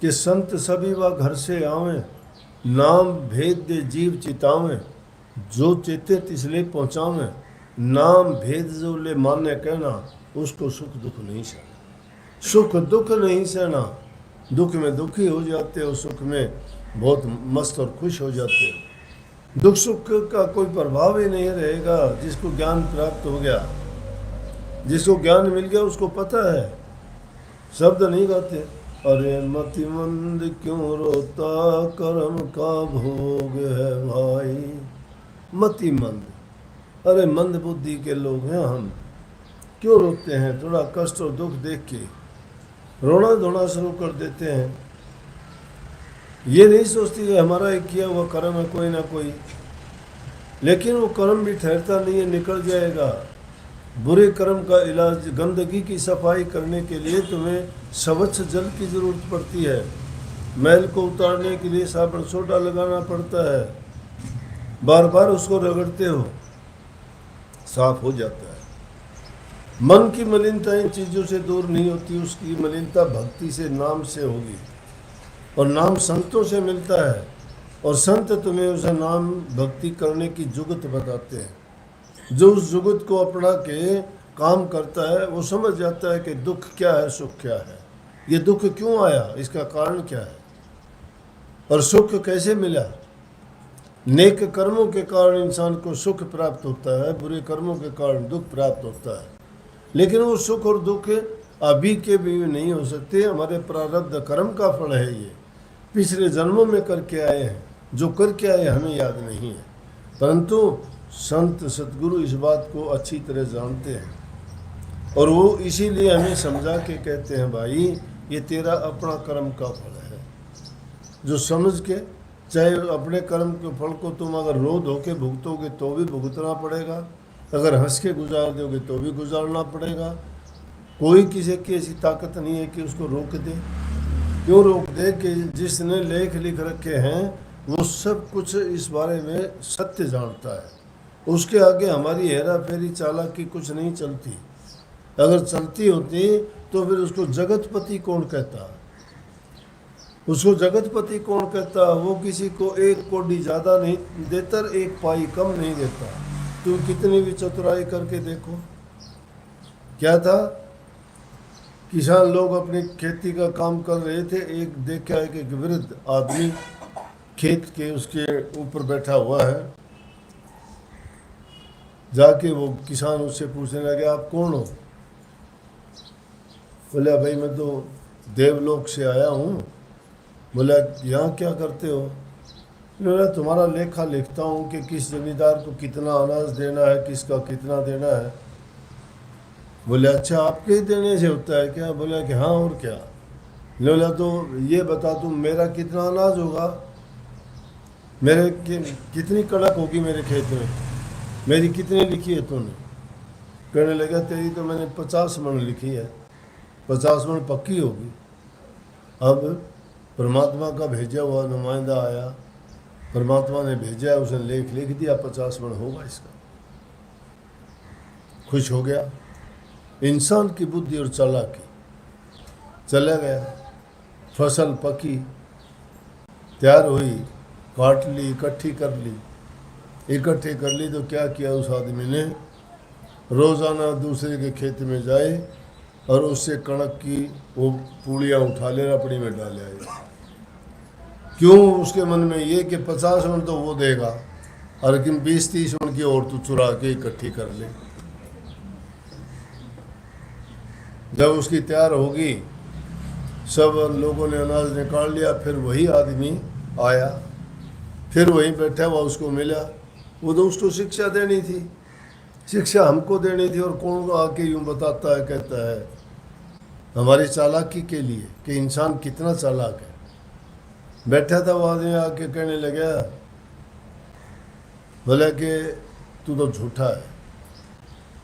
कि संत सभी व घर से आवें, नाम भेद दे जीव चितावें, जो चेते तिसले पहुँचावें, नाम भेद जो ले माने कहना, उसको सुख दुख नहीं सहना। सुख दुख नहीं सहना, दुख में दुखी हो जाते हो, सुख में बहुत मस्त और खुश हो जाते हो। दुख सुख का कोई प्रभाव ही नहीं रहेगा। जिसको ज्ञान प्राप्त हो गया, जिसको ज्ञान मिल गया, उसको पता है। शब्द नहीं गाते, अरे मति मंद क्यों रोता, कर्म का भोग है भाई। मति मंद, अरे मंद बुद्धि के लोग हैं हम, क्यों रोते हैं? थोड़ा कष्ट और दुख देख के रोना धोना शुरू कर देते हैं। ये नहीं सोचती कि हमारा एक किया हुआ कर्म है कोई ना कोई, लेकिन वो कर्म भी ठहरता नहीं है, निकल जाएगा। बुरे कर्म का इलाज, गंदगी की सफाई करने के लिए तुम्हें स्वच्छ जल की ज़रूरत पड़ती है। मैल को उतारने के लिए साबुन सोडा लगाना पड़ता है। बार बार उसको रगड़ते हो, साफ हो जाता है। मन की मलिनता इन चीज़ों से दूर नहीं होती, उसकी मलिनता भक्ति से, नाम से होगी। और नाम संतों से मिलता है, और संत तुम्हें उस नाम भक्ति करने की जुगत बताते हैं। जो उस जुगत को अपना के काम करता है वो समझ जाता है कि दुख क्या है, सुख क्या है, ये दुख क्यों आया, इसका कारण क्या है, और सुख कैसे मिला। नेक कर्मों के कारण इंसान को सुख प्राप्त होता है, बुरे कर्मों के कारण दुख प्राप्त होता है। लेकिन वो सुख और दुख अभी के भी नहीं हो सकते, हमारे प्रारब्ध कर्म का फल है। ये पिछले जन्मों में करके आए हैं, जो करके आए हमें याद नहीं है, परंतु संत सतगुरु इस बात को अच्छी तरह जानते हैं, और वो इसीलिए हमें समझा के कहते हैं, भाई ये तेरा अपना कर्म का फल है, जो समझ के, चाहे अपने कर्म के फल को तुम अगर रो धो के भुगतोगे तो भी भुगतना पड़ेगा, अगर हंस के गुजार दोगे तो भी गुजारना पड़ेगा। कोई किसी की ऐसी ताकत नहीं है कि उसको रोक दे। क्यों रोक दे कि जिसने लेख लिख रखे हैं वो सब कुछ इस बारे में सत्य जानता है, उसके आगे हमारी हेरा फेरी चालाकी कुछ नहीं चलती। अगर चलती होती तो फिर उसको जगतपति कौन कहता, उसको जगतपति कौन कहता। वो किसी को एक कौड़ी ज़्यादा नहीं देता, एक पाई कम नहीं देता। तुम कितनी भी चतुराई करके देखो। क्या था, किसान लोग अपनी खेती का काम कर रहे थे, एक देखा है कि वृद्ध आदमी खेत के उसके ऊपर बैठा हुआ है। जाके वो किसान उससे पूछने लगे, आप कौन हो। बोला, भाई मैं तो देवलोक से आया हूँ। बोला, यहाँ क्या करते हो। बोला, तुम्हारा लेखा लिखता हूँ कि किस जमींदार को कितना अनाज देना है, किसका कितना देना है। बोले, अच्छा आपके ही देने से होता है क्या। बोला कि हाँ, और क्या। बोला, तो ये बता तुम, मेरा कितना अनाज होगा, मेरे कितनी कड़क होगी मेरे खेत में, मेरी कितनी लिखी है तूने। कहने लगा, तेरी तो मैंने 50 मन लिखी है, 50 मन पक्की होगी। अब परमात्मा का भेजा हुआ नुमाइंदा आया, परमात्मा ने भेजा, उसने लेख लिख दिया, 50 मन होगा इसका। खुश हो गया। इंसान की बुद्धि और चालाकी, चला गया। फसल पकी, तैयार हुई, काट ली, इकट्ठी कर ली तो क्या किया उस आदमी ने, रोज़ाना दूसरे के खेत में जाए और उससे कणक की वो पूड़ियाँ उठा ले रपड़ी में डाले आए। क्यों, उसके मन में ये कि 50 मन तो वो देगा, और लेकिन 20-30 मन की और तू चुरा के इकट्ठी कर ले। जब उसकी तैयार होगी, सब लोगों ने अनाज निकाल लिया, फिर वही आदमी आया, फिर वहीं बैठा हुआ, उसको मिला। वो तो उसको शिक्षा देनी थी, शिक्षा हमको देनी थी, और कौन आके यूँ बताता है, कहता है हमारी चालाकी के लिए कि इंसान कितना चालाक है। बैठा था वो आदमी, आके कहने लगा, बोला कि तू तो झूठा है।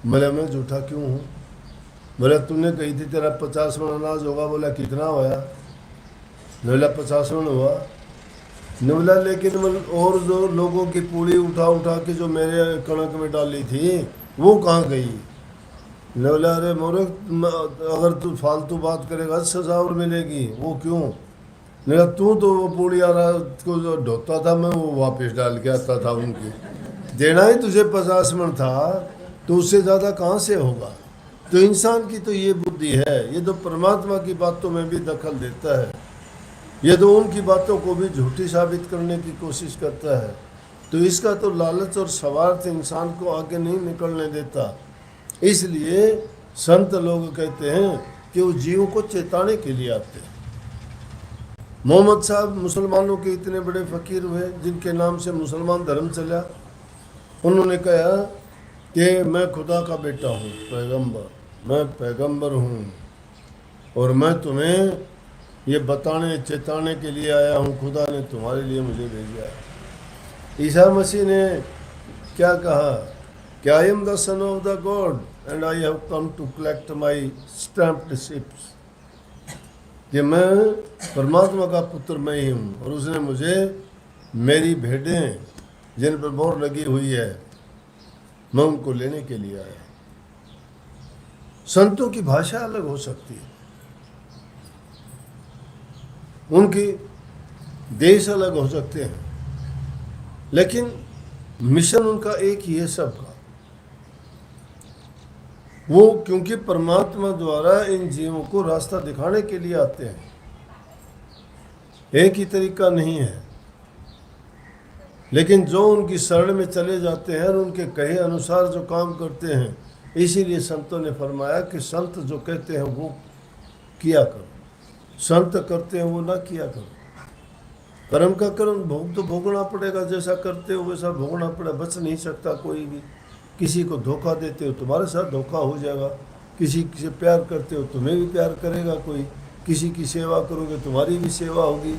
बोला, मैं झूठा क्यों हूँ। बोला, तूने कही थी तेरा 50 मन अनाज होगा। बोला, कितना होया। बोला, 50 मन हुआ। बोला, लेकिन और जो लोगों की पूड़ी उठा उठा के जो मेरे कणक में डाली थी वो कहाँ गई। बोला, अरे मोरे, अगर तू फालतू बात करेगा सजा और मिलेगी। वो क्यों। बोला, तू तो वो पूड़ी को जो ढोता था, मैं वो वापस डाल के आता था उनकी। देना ही तुझे 50 मन था, तो उससे ज़्यादा कहाँ से होगा। तो इंसान की तो ये बुद्धि है, ये तो परमात्मा की बातों में भी दखल देता है, ये तो उनकी बातों को भी झूठी साबित करने की कोशिश करता है। तो इसका तो लालच और स्वार्थ इंसान को आगे नहीं निकलने देता। इसलिए संत लोग कहते हैं कि वो जीव को चेताने के लिए आते हैं। मोहम्मद साहब मुसलमानों के इतने बड़े फ़कीर हुए, जिनके नाम से मुसलमान धर्म चला। उन्होंने कहा कि मैं खुदा का बेटा हूँ, पैगंबर, मैं पैगंबर हूँ, और मैं तुम्हें ये बताने चेताने के लिए आया हूँ, खुदा ने तुम्हारे लिए मुझे भेजा है। ईसा मसीह ने क्या कहा कि I am the son of the God and I have come to collect my stamped ships, कि मैं परमात्मा का पुत्र मैं ही हूँ, और उसने मुझे मेरी भेड़ें जिन पर मोहर लगी हुई है, मैं उनको लेने के लिए आया। संतों की भाषा अलग हो सकती है, उनकी देश अलग हो सकते हैं, लेकिन मिशन उनका एक ही है सबका। वो क्योंकि परमात्मा द्वारा इन जीवों को रास्ता दिखाने के लिए आते हैं, एक ही तरीका नहीं है। लेकिन जो उनकी शरण में चले जाते हैं और उनके कहे अनुसार जो काम करते हैं, इसीलिए संतों ने फरमाया कि संत जो कहते हैं वो किया करो, संत करते हैं वो ना किया करो। कर्म का कर्म भोग तो भोगना पड़ेगा, जैसा करते हो वैसा भोगना पड़ेगा, बच नहीं सकता कोई भी। किसी को धोखा देते हो तुम्हारे साथ धोखा हो जाएगा, किसी से प्यार करते हो तुम्हें भी प्यार करेगा कोई, किसी की सेवा करोगे तुम्हारी भी सेवा होगी,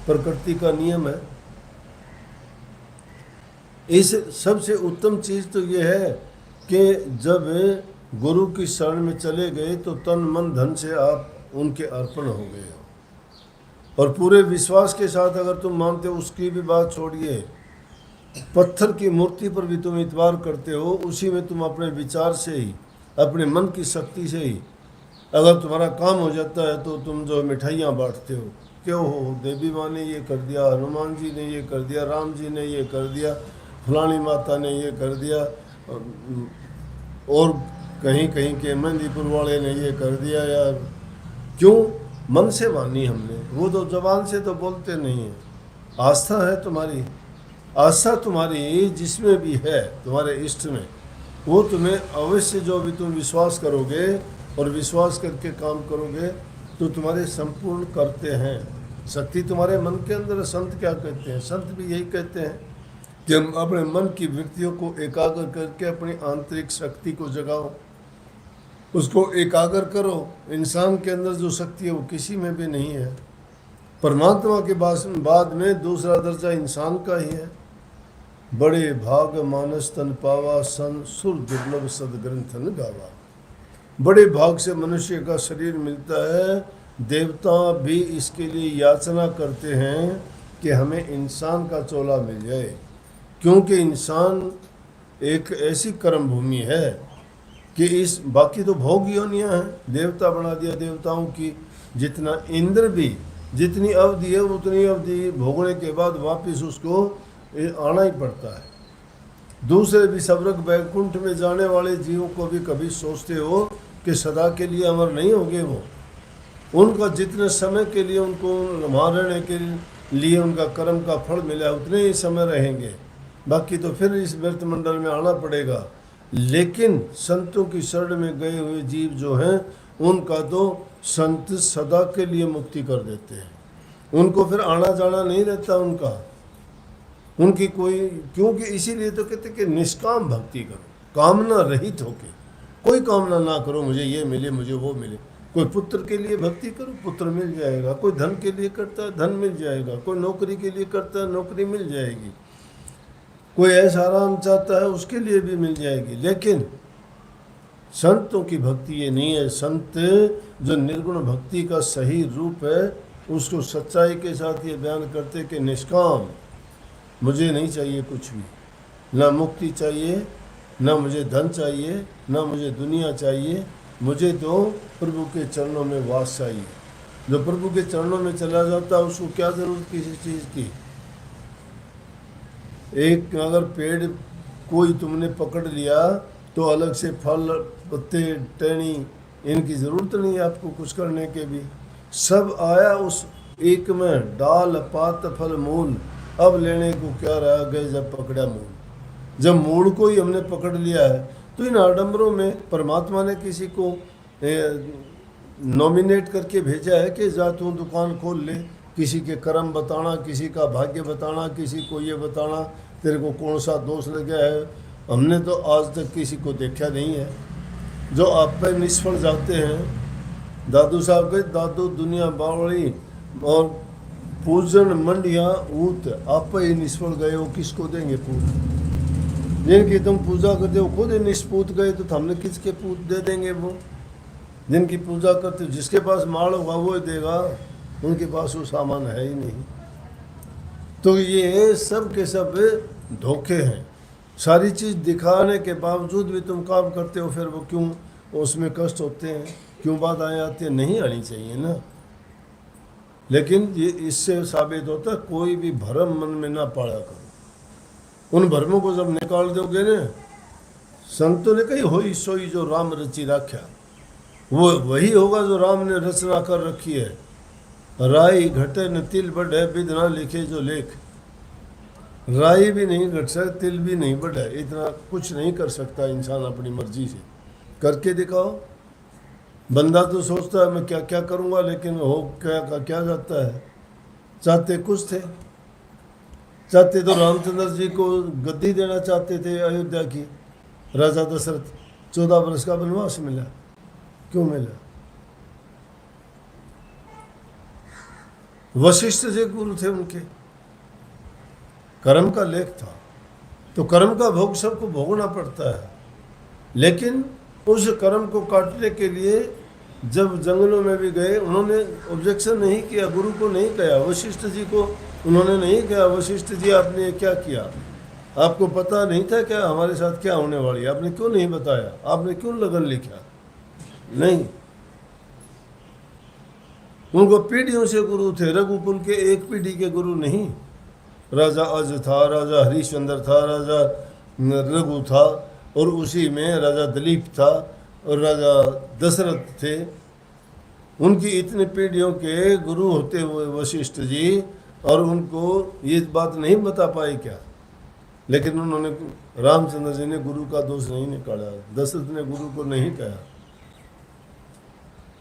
प्रकृति का नियम है। इस सबसे उत्तम चीज़ तो ये है कि जब गुरु की शरण में चले गए तो तन मन धन से आप उनके अर्पण हो गए हो, और पूरे विश्वास के साथ अगर तुम मानते हो, उसकी भी बात छोड़िए, पत्थर की मूर्ति पर भी तुम इतबार करते हो, उसी में तुम अपने विचार से ही, अपने मन की शक्ति से ही अगर तुम्हारा काम हो जाता है तो तुम जो मिठाइयाँ बांटते हो, क्यों हो, देवी माँ ने ये कर दिया, हनुमान जी ने ये कर दिया, राम जी ने ये कर दिया, फलानी माता ने ये कर दिया, और कहीं कहीं के मेहंदीपुर वाले ने ये कर दिया। यार क्यों, मन से मानी हमने, वो तो जबान से तो बोलते नहीं है। आस्था है तुम्हारी, आस्था तुम्हारी जिसमें भी है, तुम्हारे इष्ट में, वो तुम्हें अवश्य, जो भी तुम विश्वास करोगे और विश्वास करके काम करोगे तो तुम्हारे संपूर्ण करते हैं। शक्ति तुम्हारे मन के अंदर। संत क्या कहते हैं, संत भी यही कहते हैं कि हम अपने मन की वृत्तियों को एकाग्र करके अपनी आंतरिक शक्ति को जगाओ, उसको एकाग्र करो। इंसान के अंदर जो शक्ति है वो किसी में भी नहीं है। परमात्मा के बाद में दूसरा दर्जा इंसान का ही है। बड़े भाग मानस तन पावा, सन सुर दुर्लभ सदग्रंथन गावा। बड़े भाग से मनुष्य का शरीर मिलता है। देवता भी इसके लिए याचना करते हैं कि हमें इंसान का चोला मिल जाए, क्योंकि इंसान एक ऐसी कर्म भूमि है कि इस बाकी तो भोग योनियाँ हैं, देवता बना दिया देवताओं की। जितना इंद्र भी, जितनी अवधि है उतनी अवधि भोगने के बाद वापस उसको आना ही पड़ता है। दूसरे भी स्वर्ग वैकुंठ में जाने वाले जीवों को भी कभी सोचते हो कि सदा के लिए अमर नहीं होंगे वो, उनका जितने समय के लिए उनको वहाँ रहने के लिए उनका कर्म का फल मिला उतने ही समय रहेंगे, बाकी तो फिर इस व्यर्थ मंडल में आना पड़ेगा। लेकिन संतों की शरण में गए हुए जीव जो हैं उनका तो संत सदा के लिए मुक्ति कर देते हैं, उनको फिर आना जाना नहीं रहता उनका, उनकी कोई, क्योंकि इसीलिए तो कहते कि निष्काम भक्ति करो, कामना रहित होके। कोई कामना ना करो मुझे ये मिले मुझे वो मिले। कोई पुत्र के लिए भक्ति करो, पुत्र मिल जाएगा। कोई धन के लिए करता है, धन मिल जाएगा। कोई नौकरी के लिए करता है, नौकरी मिल जाएगी। कोई ऐसा आराम चाहता है, उसके लिए भी मिल जाएगी। लेकिन संतों की भक्ति ये नहीं है। संत जो निर्गुण भक्ति का सही रूप है उसको सच्चाई के साथ ये बयान करते कि निष्काम, मुझे नहीं चाहिए कुछ भी, ना मुक्ति चाहिए, ना मुझे धन चाहिए, ना मुझे दुनिया चाहिए, मुझे तो प्रभु के चरणों में वास चाहिए। जो प्रभु के चरणों में चला जाता है उसको क्या जरूरत किसी चीज़ की। एक अगर पेड़ कोई तुमने पकड़ लिया तो अलग से फल, पत्ते, टहनी, इनकी ज़रूरत नहीं है आपको कुछ करने के भी। सब आया उस एक में, डाल पात फल मूल, अब लेने को क्या रह गए जब पकड़ा मूल। जब मूल को ही हमने पकड़ लिया है तो इन आडंबरों में परमात्मा ने किसी को नॉमिनेट करके भेजा है कि जा तू दुकान खोल ले, किसी के कर्म बताना, किसी का भाग्य बताना, किसी को ये बताना तेरे को कौन सा दोष लग गया है। हमने तो आज तक किसी को देखा नहीं है। जो आप पे निष्फल जाते हैं, दादू साहब के दादू दुनिया बावड़ी और पूजन मंडिया ऊत, आप पे ही निष्फल गए हो, किसको देंगे पूत। जिनकी तुम पूजा करते हो खुद ही निष्पूत गए तो हमने किसके पूत दे देंगे। वो जिनकी पूजा करते हो, जिसके पास माल होगा वो देगा, उनके पास वो सामान है ही नहीं। तो ये सब के सब धोखे हैं। सारी चीज़ दिखाने के बावजूद भी तुम काम करते हो, फिर वो क्यों उसमें कष्ट होते हैं, क्यों बाधाएं आती हैं? नहीं आनी चाहिए ना। लेकिन ये इससे साबित होता है कोई भी भ्रम मन में ना पाला करो। उन भ्रमों को जब निकाल दोगे ना, संतों ने कही होई सोई जो राम रची राख्या, वो वही होगा जो राम ने रचना कर रखी है। राई घटे न तिल बढ़े, बिद ना लिखे जो लेख। राई भी नहीं घट सकती, तिल भी नहीं बढ़े, इतना कुछ नहीं कर सकता इंसान अपनी मर्जी से। करके दिखाओ। बंदा तो सोचता है मैं क्या क्या करूँगा, लेकिन हो क्या का क्या जाता है। चाहते कुछ थे, चाहते तो रामचंद्र जी को गद्दी देना चाहते थे अयोध्या की। राजा दशरथ 14 वर्ष का वनवास मिला, क्यों मिला? वशिष्ठ जी गुरु थे उनके, कर्म का लेख था, तो कर्म का भोग सबको भोगना पड़ता है। लेकिन उस कर्म को काटने के लिए जब जंगलों में भी गए, उन्होंने ऑब्जेक्शन नहीं किया, गुरु को नहीं कहा, वशिष्ठ जी को उन्होंने नहीं कहा वशिष्ठ जी आपने क्या किया, आपको पता नहीं था क्या हमारे साथ क्या होने वाली है, आपने क्यों नहीं बताया, आपने क्यों लगन लिखा? नहीं, उनको पीढ़ियों से गुरु थे, रघुकुल के एक पीढ़ी के गुरु नहीं। राजा अज था, राजा हरिश्चंद्र था, राजा रघु था, और उसी में राजा दिलीप था और राजा दशरथ थे। उनकी इतनी पीढ़ियों के गुरु होते हुए वशिष्ठ जी, और उनको ये बात नहीं बता पाए क्या? लेकिन उन्होंने, रामचंद्र जी ने गुरु का दोष नहीं निकाला, दशरथ ने गुरु को नहीं कहा।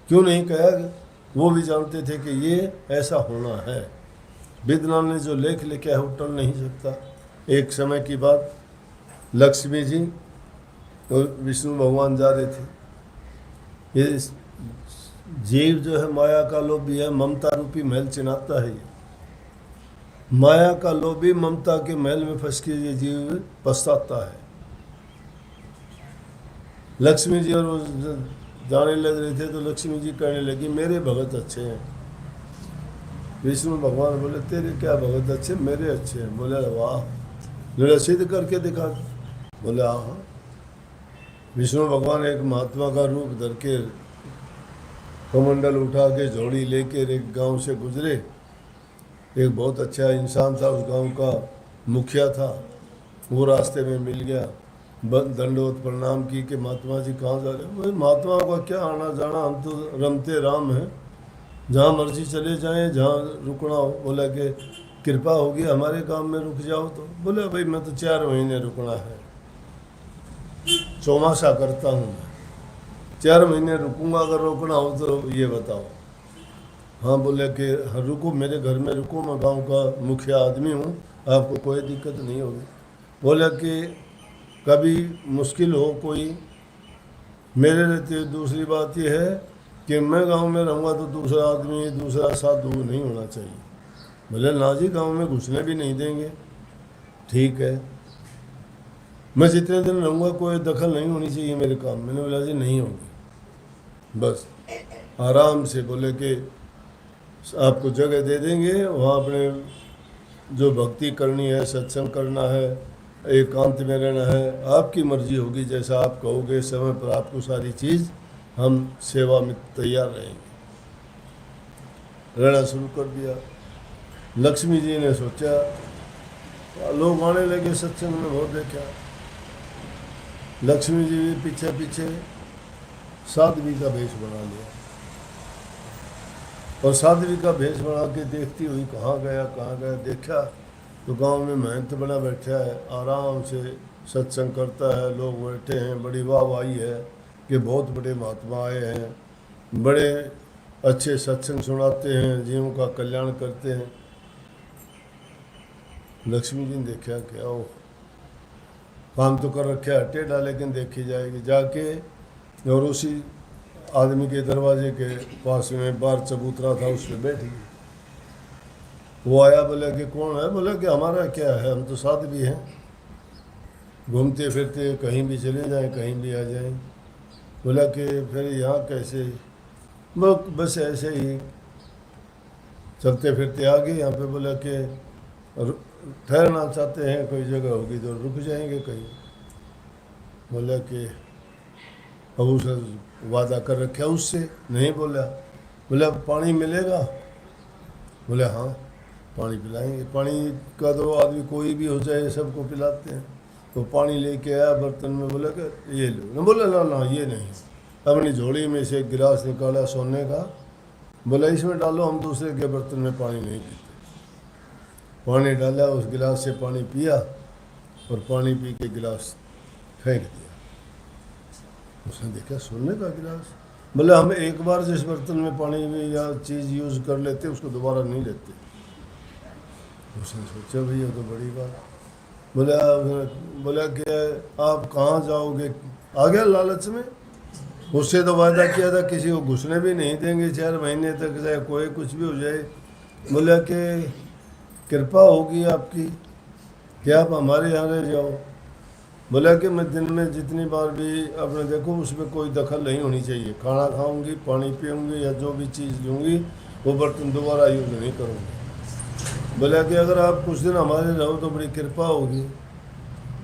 क्यों नहीं कहा? वो भी जानते थे कि ये ऐसा होना है। विद्वान ने जो लेख लिखा है वो टल नहीं सकता। एक समय की बात, लक्ष्मी जी और विष्णु भगवान जा रहे थे। ये जीव जो है माया का लोभी है, ममता रूपी महल चिनाता है। ये माया का लोभी ममता के महल में फंस के ये जीव पछताता है। लक्ष्मी जी और जाने लग रहे थे तो लक्ष्मी जी कहने लगी मेरे भगत अच्छे हैं। विष्णु भगवान बोले तेरे क्या भगत अच्छे, मेरे अच्छे हैं। बोले वाह, बोले सिद्ध करके दिखा। बोले हाँ। विष्णु भगवान एक महात्मा का रूप धर के कमंडल उठा के झोड़ी लेकर एक गांव से गुजरे। एक बहुत अच्छा इंसान था, उस गांव का मुखिया था। वो रास्ते में मिल गया, दंडोत प्रणाम की कि महात्मा जी कहाँ जा रहे? भाई महात्मा का क्या आना जाना, हम तो रमते राम हैं, जहाँ मर्जी चले जाएं, जहाँ रुकना हो। बोला कि कृपा होगी हमारे काम में रुक जाओ तो। बोले भाई मैं तो 4 महीने रुकना है, चौमासा करता हूँ मैं, 4 महीने रुकूंगा, अगर रोकना हो तो ये बताओ। हाँ बोले कि हाँ रुको, मेरे घर में रुको, मैं गांव का मुखिया आदमी हूँ, आपको कोई दिक्कत नहीं होगी। बोले कि कभी मुश्किल हो कोई मेरे रहते। दूसरी बात यह है कि मैं गांव में रहूँगा तो दूसरा आदमी, दूसरा साधु नहीं होना चाहिए। बोले ना जी, गांव में घुसने भी नहीं देंगे। ठीक है, मैं जितने दिन रहूँगा कोई दखल नहीं होनी चाहिए मेरे काम। मैंने बोला जी नहीं होगी, बस आराम से। बोले कि आपको जगह दे देंगे, वहाँ अपने जो भक्ति करनी है, सत्संग करना है, एकांत में रहना है, आपकी मर्जी होगी, जैसा आप कहोगे। समय पर आपको सारी चीज़ हम सेवा में तैयार रहेंगे। रहना शुरू कर दिया। लक्ष्मी जी ने सोचा, लोग आने लगे सत्संग में, बहुत देखा। लक्ष्मी जी भी पीछे पीछे साध्वी का भेष बना लिया, और साध्वी का भेष बना के देखती हुई कहाँ गया देखा तो गांव में महंत बना बैठा है, आराम से सत्संग करता है, लोग बैठे हैं, बड़ी वाहवाही है कि बहुत बड़े महात्मा आए हैं, बड़े अच्छे सत्संग सुनाते हैं, जीवों का कल्याण करते हैं। लक्ष्मी जी ने देखा क्या ओ काम तो कर रखा है टेढ़ा, लेकिन देखी जाएगी। जाके और उसी आदमी के दरवाजे के पास में बार चबूतरा था, उस पर बैठ गई। वो आया, बोला कि कौन है? बोला कि हमारा क्या है, हम तो साथ भी हैं, घूमते फिरते कहीं भी चले जाएं, कहीं भी आ जाएं। बोला कि फिर यहाँ कैसे? बस ऐसे ही चलते फिरते आ गए यहाँ पे। बोला कि ठहरना चाहते हैं, कोई जगह होगी तो रुक जाएंगे कहीं। बोला कि अब उसे वादा कर रखा उससे, नहीं बोला। बोला पानी मिलेगा? बोले हाँ पानी पिलाएंगे। पानी का तो आदमी कोई भी हो जाए सबको पिलाते हैं। तो पानी लेके आया बर्तन में, बोला कि ये लो ना। बोला ना ना ये नहीं। अपनी झोली में से एक गिलास निकाला सोने का, बोला इसमें डालो, हम दूसरे के बर्तन में पानी नहीं पीते। पानी डाला, उस गिलास से पानी पिया और पानी पी के गिलास फेंक दिया। उसने देखा सोने का गिलास। बोले हम एक बार जिस बर्तन में पानी में या चीज़ यूज़ कर लेते उसको दोबारा नहीं लेते। उसने सोचा भाई ये तो बड़ी बात। बोला कि आप कहाँ जाओगे? आ गया लालच में। उससे तो वादा किया था किसी को घुसने भी नहीं देंगे 4 महीने तक, चाहे कोई कुछ भी हो जाए। बोला कि कृपा होगी आपकी कि आप हमारे यहाँ रह जाओ। बोला कि मैं दिन में जितनी बार भी अपने देखो उसमें कोई दखल नहीं होनी चाहिए। खाना खाऊंगी, पानी पीऊँगी या जो भी चीज़ लूँगी वो बर्तन दोबारा यूज़ नहीं करूँगी। बोला कि अगर आप कुछ दिन हमारे रहो तो बड़ी कृपा होगी।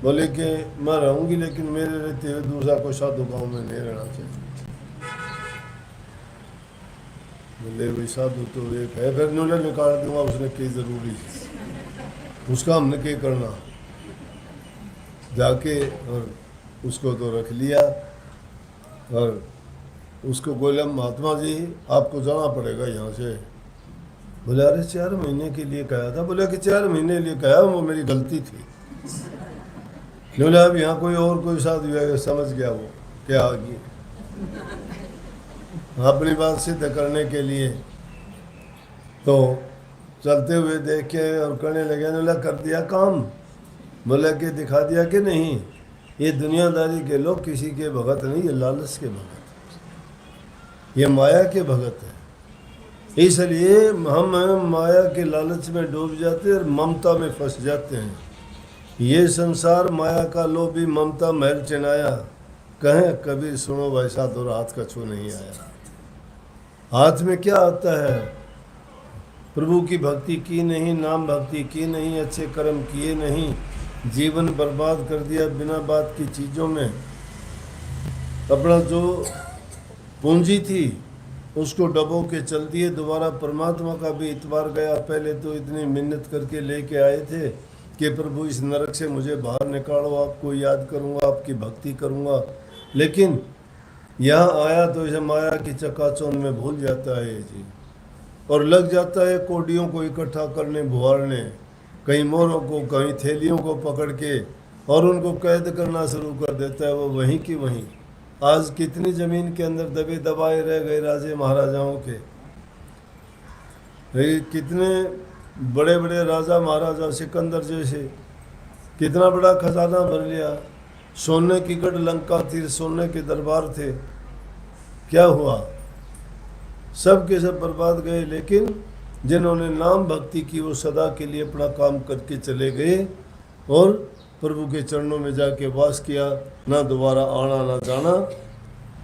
बोले कि मैं रहूँगी लेकिन मेरे रहते हुए दूसरा कोई साधु गाँव में नहीं रहना चाहिए। बोले भाई साधु तो एक है, फिर उन्होंने निकाल दूंगा, उसने की ज़रूरी उसका हमने क्या करना। जाके और उसको तो रख लिया और उसको बोला महात्मा जी आपको जाना पड़ेगा यहाँ से। बोले अरे 4 महीने के लिए कहा था। बोले कि 4 महीने के लिए कहा, वो मेरी गलती थी। बोला अब यहाँ कोई और कोई साधु है, समझ गया वो क्या आगे अपनी बात सिद्ध करने के लिए। तो चलते हुए देखे और करने लगे। बोला कर दिया काम? बोला कि दिखा दिया कि नहीं। ये दुनियादारी के लोग किसी के भगत नहीं, ये लालच के भगत, ये माया के भगत है। इसलिए हम माया के लालच में डूब जाते हैं और ममता में फंस जाते हैं। ये संसार माया का लोभी ममता महल चिनाया, कहें कबीर सुनो वैसा तो हाथ का छू नहीं आया। हाथ में क्या आता है? प्रभु की भक्ति की नहीं, नाम भक्ति की नहीं, अच्छे कर्म किए नहीं, जीवन बर्बाद कर दिया बिना बात की चीज़ों में। अपना जो पूंजी थी उसको डबो के चल दिए। दोबारा परमात्मा का भी इतबार गया। पहले तो इतनी मिन्नत करके लेके आए थे कि प्रभु इस नरक से मुझे बाहर निकालो, आपको याद करूँगा, आपकी भक्ति करूँगा। लेकिन यहाँ आया तो इसे माया की चकाचौंध में भूल जाता है ये जी, और लग जाता है कोडियों को इकट्ठा करने, भुआरने, कहीं मोरों को, कहीं थैलियों को पकड़ के, और उनको कैद करना शुरू कर देता है। वो वहीं की वहीं। आज कितनी ज़मीन के अंदर दबे दबाए रह गए राजे महाराजाओं के। कितने बड़े बड़े राजा महाराजा, सिकंदर जैसे, कितना बड़ा खजाना भर लिया। सोने की गढ़ लंका थी, सोने के दरबार थे। क्या हुआ? सब के सब बर्बाद गए। लेकिन जिन्होंने नाम भक्ति की वो सदा के लिए अपना काम करके चले गए और प्रभु के चरणों में जाके वास किया, ना दोबारा आना ना जाना,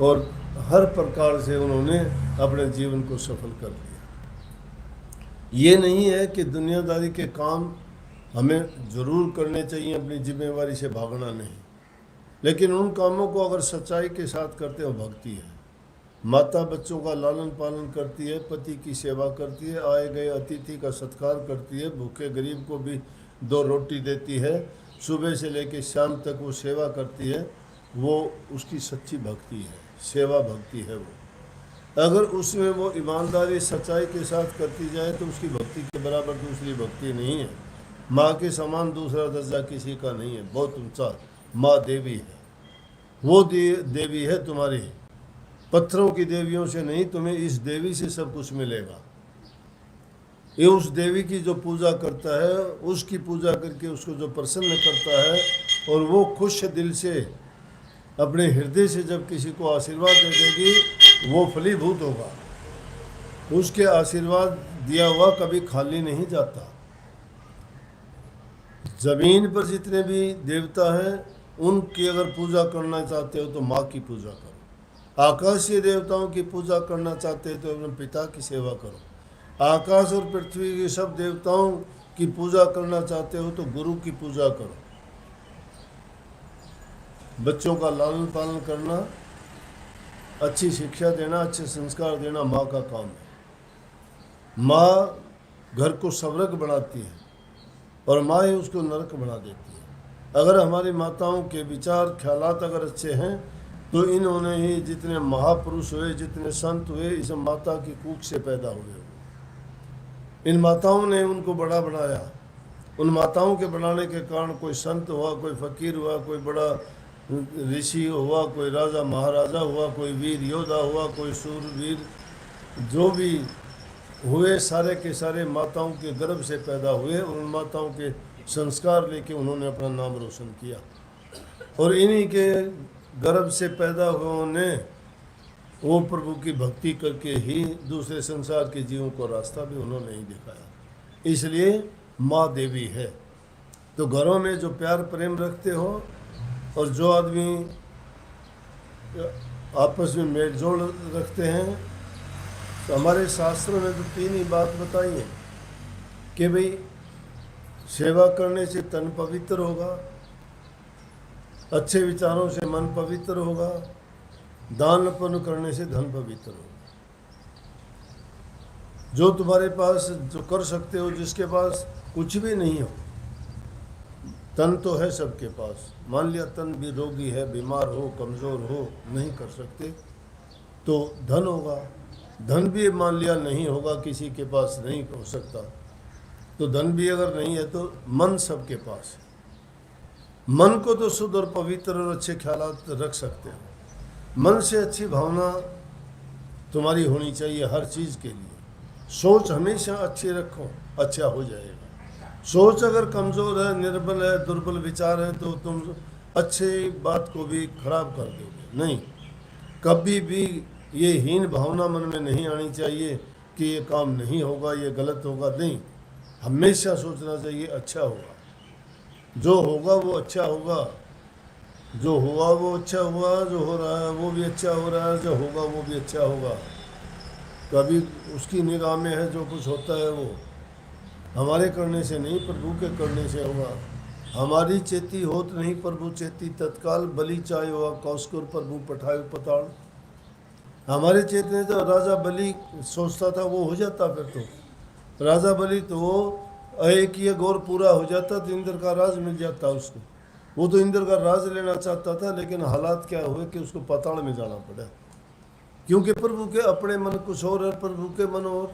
और हर प्रकार से उन्होंने अपने जीवन को सफल कर लिया। ये नहीं है कि दुनियादारी के काम हमें ज़रूर करने चाहिए, अपनी जिम्मेवारी से भागना नहीं, लेकिन उन कामों को अगर सच्चाई के साथ करते हो भक्ति है। माता बच्चों का लालन पालन करती है, पति की सेवा करती है, आए गए अतिथि का सत्कार करती है, भूखे गरीब को भी 2 रोटी देती है, सुबह से लेकर शाम तक वो सेवा करती है, वो उसकी सच्ची भक्ति है, सेवा भक्ति है वो। अगर उसमें वो ईमानदारी सच्चाई के साथ करती जाए तो उसकी भक्ति के बराबर दूसरी भक्ति नहीं है। माँ के समान दूसरा दर्जा किसी का नहीं है, बहुत ऊंचा। माँ देवी है, वो देवी है तुम्हारी, पत्थरों की देवियों से नहीं, तुम्हें इस देवी से सब कुछ मिलेगा। ये उस देवी की जो पूजा करता है, उसकी पूजा करके उसको जो प्रसन्न करता है, और वो खुश दिल से अपने हृदय से जब किसी को आशीर्वाद दे देगी, वो फलीभूत होगा। उसके आशीर्वाद दिया हुआ कभी खाली नहीं जाता। जमीन पर जितने भी देवता हैं उनकी अगर पूजा करना चाहते हो तो माँ की पूजा करो। आकाशीय देवताओं की पूजा करना चाहते हो तो अपने पिता की सेवा करो। आकाश और पृथ्वी के सब देवताओं की पूजा करना चाहते हो तो गुरु की पूजा करो। बच्चों का लालन पालन करना, अच्छी शिक्षा देना, अच्छे संस्कार देना माँ का काम है। माँ घर को स्वर्ग बनाती है और माँ ही उसको नरक बना देती है। अगर हमारी माताओं के विचार ख्यालात अगर अच्छे हैं तो इन्होंने ही जितने महापुरुष हुए, जितने संत हुए, इस माता की कूख से पैदा हुए। इन माताओं ने उनको बड़ा बनाया। उन माताओं के बनाने के कारण कोई संत हुआ, कोई फकीर हुआ, कोई बड़ा ऋषि हुआ, कोई राजा महाराजा हुआ, कोई वीर योद्धा हुआ, कोई सूरवीर, जो भी हुए सारे के सारे माताओं के गर्भ से पैदा हुए और उन माताओं के संस्कार लेके उन्होंने अपना नाम रोशन किया। और इन्हीं के गर्भ से पैदा हुए ने वो प्रभु की भक्ति करके ही दूसरे संसार के जीवों को रास्ता भी उन्होंने ही दिखाया। इसलिए माँ देवी है। तो घरों में जो प्यार प्रेम रखते हो और जो आदमी आपस में मेलजोल रखते हैं, तो हमारे शास्त्रों में तो 3 ही बात बताई है कि भाई सेवा करने से तन पवित्र होगा, अच्छे विचारों से मन पवित्र होगा, दान पुण्य करने से धन पवित्र होगा। जो तुम्हारे पास जो कर सकते हो, जिसके पास कुछ भी नहीं हो, तन तो है सबके पास, मान लिया तन भी रोगी है, बीमार हो, कमज़ोर हो, नहीं कर सकते, तो धन होगा। धन भी मान लिया नहीं होगा, किसी के पास नहीं हो सकता, तो धन भी अगर नहीं है तो मन सबके पास है। मन को तो शुद्ध और पवित्र और अच्छे ख्यालात रख सकते हो। मन से अच्छी भावना तुम्हारी होनी चाहिए हर चीज़ के लिए। सोच हमेशा अच्छी रखो, अच्छा हो जाएगा। सोच अगर कमज़ोर है, निर्बल है, दुर्बल विचार है, तो तुम अच्छे बात को भी खराब कर दोगे। नहीं, कभी भी ये हीन भावना मन में नहीं आनी चाहिए कि ये काम नहीं होगा, ये गलत होगा। नहीं, हमेशा सोचना चाहिए अच्छा होगा, जो होगा वो अच्छा होगा, जो हुआ वो अच्छा हुआ, जो हो रहा है वो भी अच्छा हो रहा है, जो होगा वो भी अच्छा होगा। कभी उसकी निगाह में है जो कुछ होता है वो हमारे करने से नहीं, प्रभु के करने से होगा। हमारी चेती होत नहीं, प्रभु चेती तत्काल, बलि चाहे हुआ कौशकुर, प्रभु पठाए पताड़। हमारे चेतने तो राजा बलि सोचता था वो हो जाता, फिर तो राजा बलि तो एक ही गौर पूरा हो जाता तो इंद्र का राज मिल जाता उसको। वो तो इंद्र का राज लेना चाहता था, लेकिन हालात क्या हुए कि उसको पाताल में जाना पड़ा, क्योंकि प्रभु के अपने मन कुछ और है, प्रभु के मन और।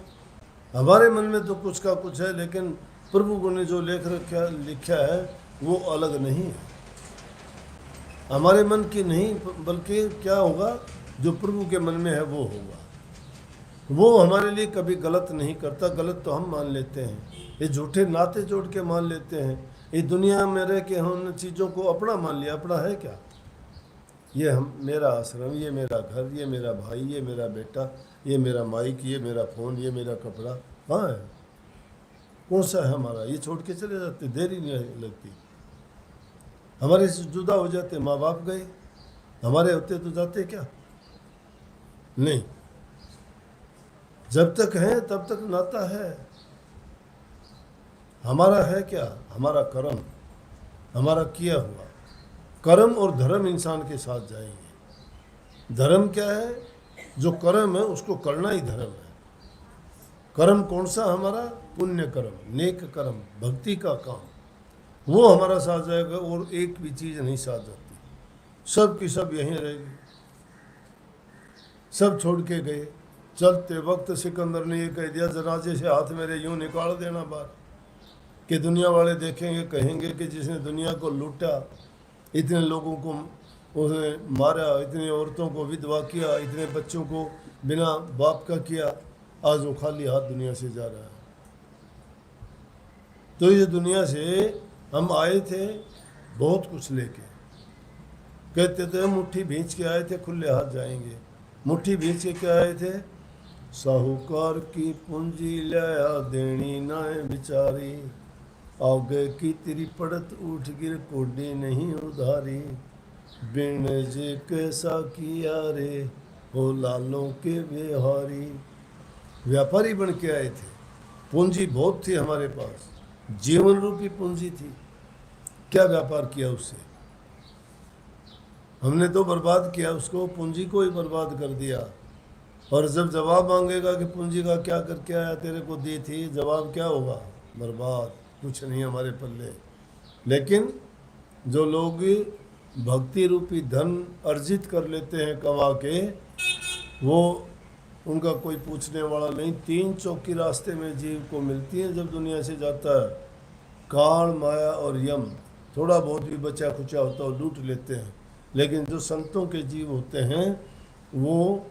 हमारे मन में तो कुछ का कुछ है, लेकिन प्रभु ने जो लिखा है वो अलग नहीं है, हमारे मन की नहीं, बल्कि क्या होगा जो प्रभु के मन में है वो होगा। वो हमारे लिए कभी गलत नहीं करता। गलत तो हम मान लेते हैं, ये झूठे नाते जोड़ के मान लेते हैं। ये दुनिया में रह के हम चीज़ों को अपना मान लिया। अपना है क्या? ये हम, मेरा आश्रम, ये मेरा घर, ये मेरा भाई, ये मेरा बेटा, ये मेरा माइक, ये मेरा फ़ोन, ये मेरा कपड़ा, कहाँ है? कौन सा है हमारा? ये छोड़ के चले जाते, देर ही नहीं लगती। हमारे से जुदा हो जाते, माँ बाप गए, हमारे होते तो जाते क्या? नहीं, जब तक है तब तक नाता है। हमारा है क्या? हमारा कर्म, हमारा किया हुआ कर्म और धर्म इंसान के साथ जाएंगे। धर्म क्या है? जो कर्म है उसको करना ही धर्म है। कर्म कौन सा? हमारा पुण्य कर्म, नेक कर्म, भक्ति का काम, वो हमारा साथ जाएगा। और एक भी चीज़ नहीं साथ जाती, सब की सब यहीं रहेगी। सब छोड़ के गए। चलते वक्त सिकंदर ने ये कह दिया, जनाजे से हाथ मेरे यूं निकाल देना बाहर, कि दुनिया वाले देखेंगे, कहेंगे कि जिसने दुनिया को लूटा, इतने लोगों को उसने मारा, इतनी औरतों को विधवा किया, इतने बच्चों को बिना बाप का किया, आज वो खाली हाथ दुनिया से जा रहा है। तो ये दुनिया से हम आए थे बहुत कुछ लेके, कहते थे मुट्ठी भींच के आए थे, खुले हाथ जाएंगे। मुट्ठी भींच के क्या आए थे? साहूकार की पूंजी लाया, देनी ना बिचारी, आगे की तेरी पड़त उठ गिर, कोडी नहीं उधारी, बिन जे कैसा किया रे, हो लालों के बिहारी। व्यापारी बन के आए थे, पूंजी बहुत थी हमारे पास, जीवन रूपी पूंजी थी, क्या व्यापार किया उससे? हमने तो बर्बाद किया उसको, पूंजी को ही बर्बाद कर दिया। और जब जवाब मांगेगा कि पूंजी का क्या करके आया, तेरे को दी थी, जवाब क्या होगा? बर्बाद, कुछ नहीं हमारे पल्ले। लेकिन जो लोग भक्ति रूपी धन अर्जित कर लेते हैं कमा के, वो उनका कोई पूछने वाला नहीं। 3 चौकी रास्ते में जीव को मिलती है जब दुनिया से जाता है, काल, माया और यम। थोड़ा बहुत भी बचा खुचा होता है लूट लेते हैं, लेकिन जो संतों के जीव होते हैं वो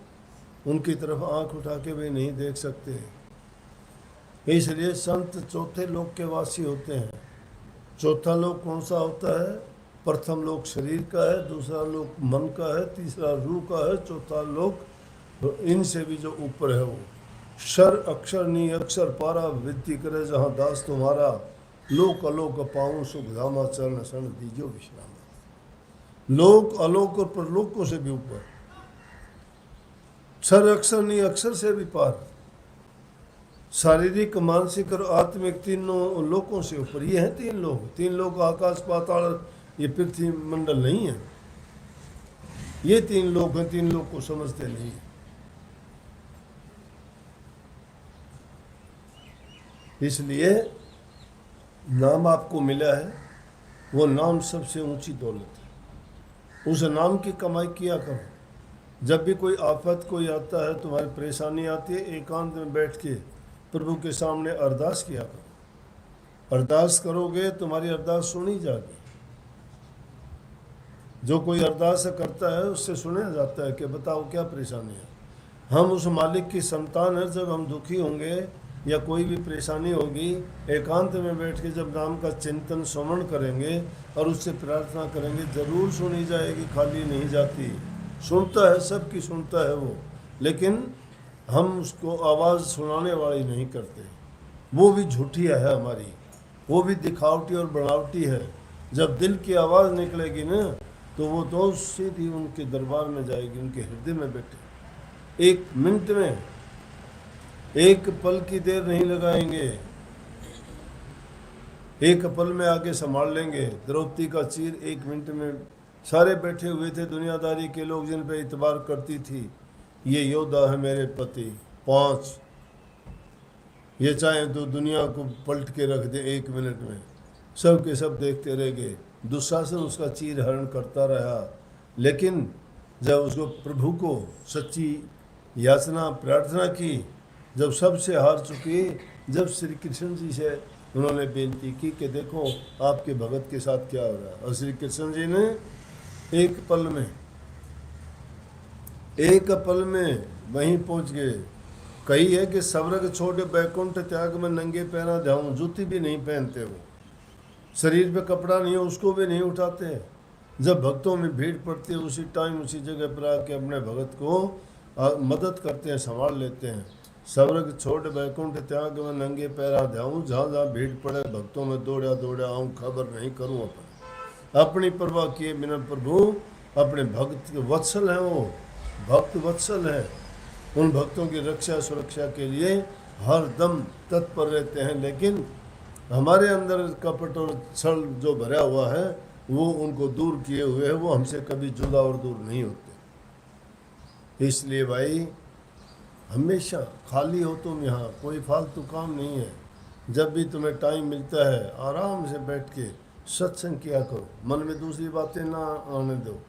उनकी तरफ आंख उठा के भी नहीं देख सकते। इसलिए संत चौथे लोक के वासी होते हैं। चौथा लोक कौन सा होता है? प्रथम लोक शरीर का है, दूसरा लोक मन का है, तीसरा रूह का है, चौथा लोक इनसे भी जो ऊपर है वो। शर अक्षर नी अक्षर पारा, वृद्धि करे जहाँ दास तुम्हारा, लोक अलोक पाऊँ सुख धामा, चरण शरण दीजो विश्राम। लोक अलोक और परलोकों से भी ऊपर, क्षर अक्षर नहीं अक्षर से भी पार, शारीरिक मानसिक और आत्मिक तीनों लोकों से ऊपर। ये हैं 3 लोक। 3 लोक आकाश पाताल, ये पृथ्वी मंडल नहीं है। ये 3 लोक हैं, 3 लोक को समझते नहीं। इसलिए नाम आपको मिला है, वो नाम सबसे ऊंची दौलत है। उस नाम की कमाई किया करो। जब भी कोई आफत कोई आता है, तुम्हारी परेशानी आती है, एकांत में बैठ के प्रभु के सामने अरदास किया करो। अरदास करोगे तुम्हारी अरदास सुनी जाएगी। जो कोई अरदास करता है उससे सुना जाता है कि बताओ क्या परेशानी है। हम उस मालिक की संतान है। जब हम दुखी होंगे या कोई भी परेशानी होगी, एकांत में बैठ के जब नाम का चिंतन श्रवण करेंगे और उससे प्रार्थना करेंगे, जरूर सुनी जाएगी, खाली नहीं जाती। सुनता है, सबकी सुनता है वो, लेकिन हम उसको आवाज़ सुनाने वाली नहीं करते। वो भी झूठिया है हमारी, वो भी दिखावटी और बनावटी है। जब दिल की आवाज़ निकलेगी ना, तो वो तो सीधी उनके दरबार में जाएगी, उनके हृदय में बैठे। 1 मिनट में, 1 पल की देर नहीं लगाएंगे, 1 पल में आके संभाल लेंगे। द्रौपदी का चीर 1 मिनट में। सारे बैठे हुए थे दुनियादारी के लोग जिन पे इतबार करती थी, ये योद्धा है मेरे पति 5, ये चाहे तो दुनिया को पलट के रख दे 1 मिनट में। सब के सब देखते रह गए। दुशासन उसका चीर हरण करता रहा, लेकिन जब उसको प्रभु को सच्ची याचना प्रार्थना की, जब सबसे हार चुकी, जब श्री कृष्ण जी से उन्होंने बेनती की कि देखो आपके भगत के साथ क्या हो रहा है, और श्री कृष्ण जी ने 1 पल में वहीं पहुंच गए। कही है कि स्वर्ग छोड़ बैकुंठ त्याग में नंगे पैरा जाऊं। जूती भी नहीं पहनते वो, शरीर पे कपड़ा नहीं है उसको भी नहीं उठाते। जब भक्तों में भीड़ पड़ती है, उसी टाइम उसी जगह पर आके अपने भगत को मदद करते हैं, संभाल लेते हैं। स्वर्ग छोड़ बैकुंठ त्याग में नंगे पैरा जाऊं, जहाँ जहाँ भीड़ पड़े भक्तों में दौड़ा दौड़ा आऊँ, खबर नहीं करूँ अपनी परवाह किए बिना प्रभु अपने भक्त वत्सल हैं, वो भक्त वत्सल है। उन भक्तों की रक्षा सुरक्षा के लिए हर दम तत्पर रहते हैं। लेकिन हमारे अंदर कपट और छल जो भरा हुआ है, वो उनको दूर किए हुए है, वो हमसे कभी जुदा और दूर नहीं होते। इसलिए भाई हमेशा खाली हो तुम, यहाँ कोई फालतू काम नहीं है। जब भी तुम्हें टाइम मिलता है, आराम से बैठ के सत्संग किया करो, मन में दूसरी बातें ना आने दो।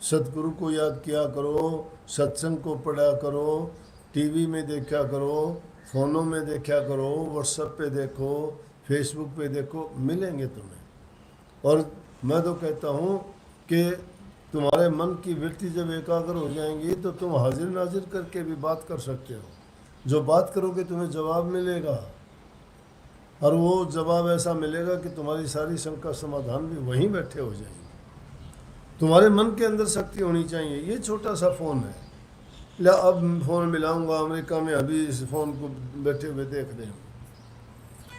सतगुरु को याद किया करो, सत्संग को पढ़ा करो, टीवी में देखा करो, फ़ोनों में देखा करो, व्हाट्सएप पे देखो, फेसबुक पे देखो, मिलेंगे तुम्हें। और मैं तो कहता हूँ कि तुम्हारे मन की वृत्ति जब एकाग्र हो जाएंगी तो तुम हाजिर नाजिर करके भी बात कर सकते हो। जो बात करोगे तुम्हें जवाब मिलेगा, और वो जवाब ऐसा मिलेगा कि तुम्हारी सारी शंका समाधान भी वहीं बैठे हो जाएंगे। तुम्हारे मन के अंदर शक्ति होनी चाहिए। ये छोटा सा फ़ोन है, ले अब फ़ोन मिलाऊंगा अमेरिका में, अभी इस फ़ोन को बैठे हुए देख रहे हैं।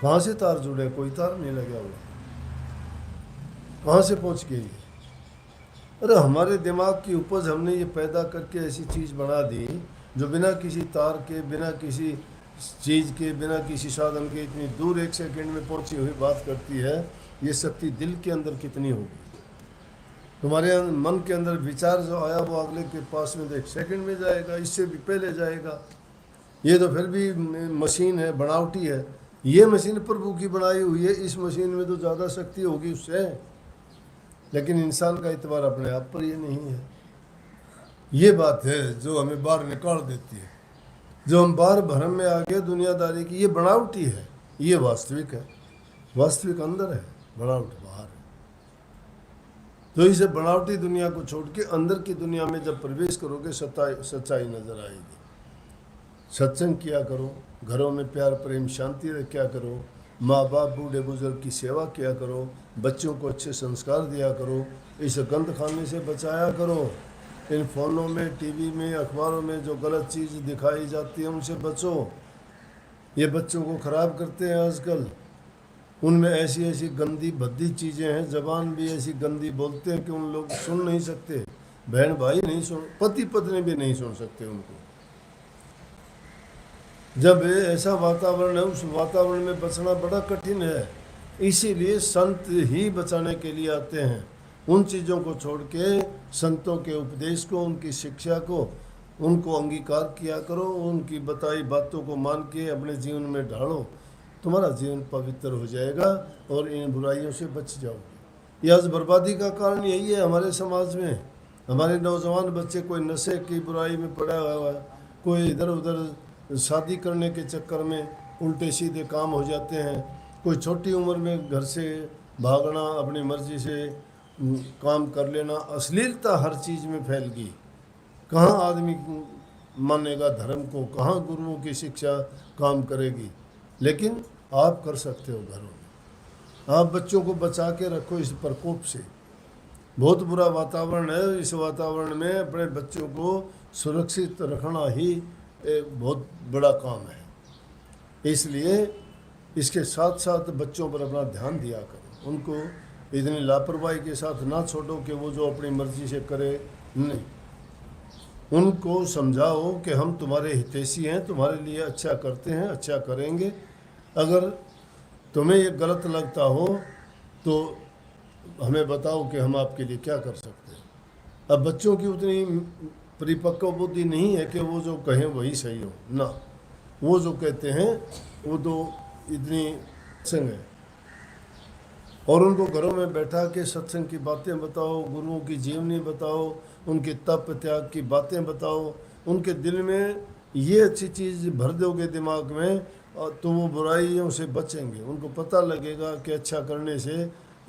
कहाँ से तार जुड़े? कोई तार नहीं लगा हुआ, कहाँ से पहुँच गई? अरे हमारे दिमाग की उपज हमने ये पैदा करके ऐसी चीज़ बना दी जो बिना किसी तार के, बिना किसी चीज़ के बिना किसी साधन के इतनी दूर 1 सेकंड में पहुंची हुई बात करती है, ये शक्ति दिल के अंदर कितनी होगी। तुम्हारे मन के अंदर विचार जो आया वो अगले के पास में तो 1 सेकंड में जाएगा, इससे भी पहले जाएगा। ये तो फिर भी मशीन है, बनावटी है। ये मशीन प्रभु की बनाई हुई है, इस मशीन में तो ज़्यादा शक्ति होगी उससे, लेकिन इंसान का इतबार अपने आप पर ये नहीं है। ये बात है जो हमें बाहर निकाल देती है। जो हम बाहर भ्रम में आ गए दुनियादारी की, ये बनावटी है, ये वास्तविक है। वास्तविक अंदर है, बनावट बाहर है। तो इसे बनावटी दुनिया को छोड़ के अंदर की दुनिया में जब प्रवेश करोगे सच्चाई नजर आएगी। सत्संग किया करो, घरों में प्यार प्रेम शांति रखा करो, माँ बाप बूढ़े बुजुर्ग की सेवा किया करो, बच्चों को अच्छे संस्कार दिया करो, इस गंद खाने से बचाया करो। इन फ़ोनों में, टीवी में, अखबारों में जो गलत चीज़ दिखाई जाती है उनसे बचो। ये बच्चों को ख़राब करते हैं आजकल। उनमें ऐसी ऐसी गंदी भद्दी चीज़ें हैं, ज़बान भी ऐसी गंदी बोलते हैं कि उन लोग सुन नहीं सकते। बहन भाई नहीं सुन, पति पत्नी भी नहीं सुन सकते उनको। जब ऐसा वातावरण है, उस वातावरण में बचना बड़ा कठिन है। इसीलिए संत ही बचाने के लिए आते हैं। उन चीज़ों को छोड़ के संतों के उपदेश को, उनकी शिक्षा को, उनको अंगीकार किया करो, उनकी बताई बातों को मान के अपने जीवन में ढालो। तुम्हारा जीवन पवित्र हो जाएगा और इन बुराइयों से बच जाओगे। ये आज बर्बादी का कारण यही है हमारे समाज में। हमारे नौजवान बच्चे कोई नशे की बुराई में पड़ा हुआ है, कोई इधर उधर शादी करने के चक्कर में उल्टे सीधे काम हो जाते हैं, कोई छोटी उम्र में घर से भागना, अपनी मर्जी से काम कर लेना। अश्लीलता हर चीज़ में फैल गई। कहाँ आदमी मानेगा धर्म को, कहाँ गुरुओं की शिक्षा काम करेगी। लेकिन आप कर सकते हो घरों में। आप बच्चों को बचा के रखो इस प्रकोप से। बहुत बुरा वातावरण है। इस वातावरण में अपने बच्चों को सुरक्षित रखना ही एक बहुत बड़ा काम है। इसलिए इसके साथ साथ बच्चों पर अपना ध्यान दिया करो। उनको इतनी लापरवाही के साथ ना छोड़ो कि वो जो अपनी मर्जी से करे। नहीं, उनको समझाओ कि हम तुम्हारे हितैषी हैं, तुम्हारे लिए अच्छा करते हैं, अच्छा करेंगे। अगर तुम्हें ये गलत लगता हो तो हमें बताओ कि हम आपके लिए क्या कर सकते हैं। अब बच्चों की उतनी परिपक्व बुद्धि नहीं है कि वो जो कहें वही सही हो ना। वो जो कहते हैं वो तो इतनी संग है। और उनको घरों में बैठा के सत्संग की बातें बताओ, गुरुओं की जीवनी बताओ, उनके तप त्याग की बातें बताओ। उनके दिल में ये अच्छी चीज़ भर दोगे दिमाग में तो वो बुराइयों से बचेंगे। उनको पता लगेगा कि अच्छा करने से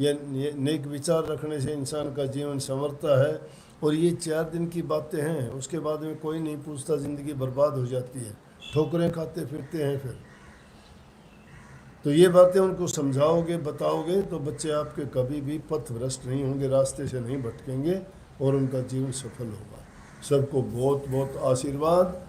या नेक विचार रखने से इंसान का जीवन संवरता है। और ये 4 दिन की बातें हैं, उसके बाद में कोई नहीं पूछता, ज़िंदगी बर्बाद हो जाती है, ठोकरें खाते फिरते हैं फिर। तो ये बातें उनको समझाओगे, बताओगे तो बच्चे आपके कभी भी पथभ्रष्ट नहीं होंगे, रास्ते से नहीं भटकेंगे और उनका जीवन सफल होगा। सबको बहुत बहुत आशीर्वाद।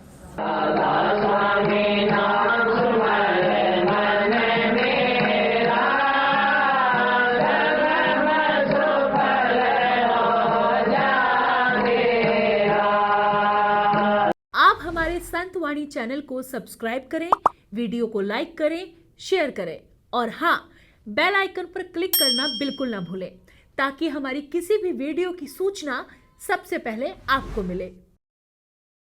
आप हमारे संत वाणी चैनल को सब्सक्राइब करें, वीडियो को लाइक करें, शेयर करें और हाँ, बेल आइकन पर क्लिक करना बिल्कुल ना भूलें ताकि हमारी किसी भी वीडियो की सूचना सबसे पहले आपको मिले।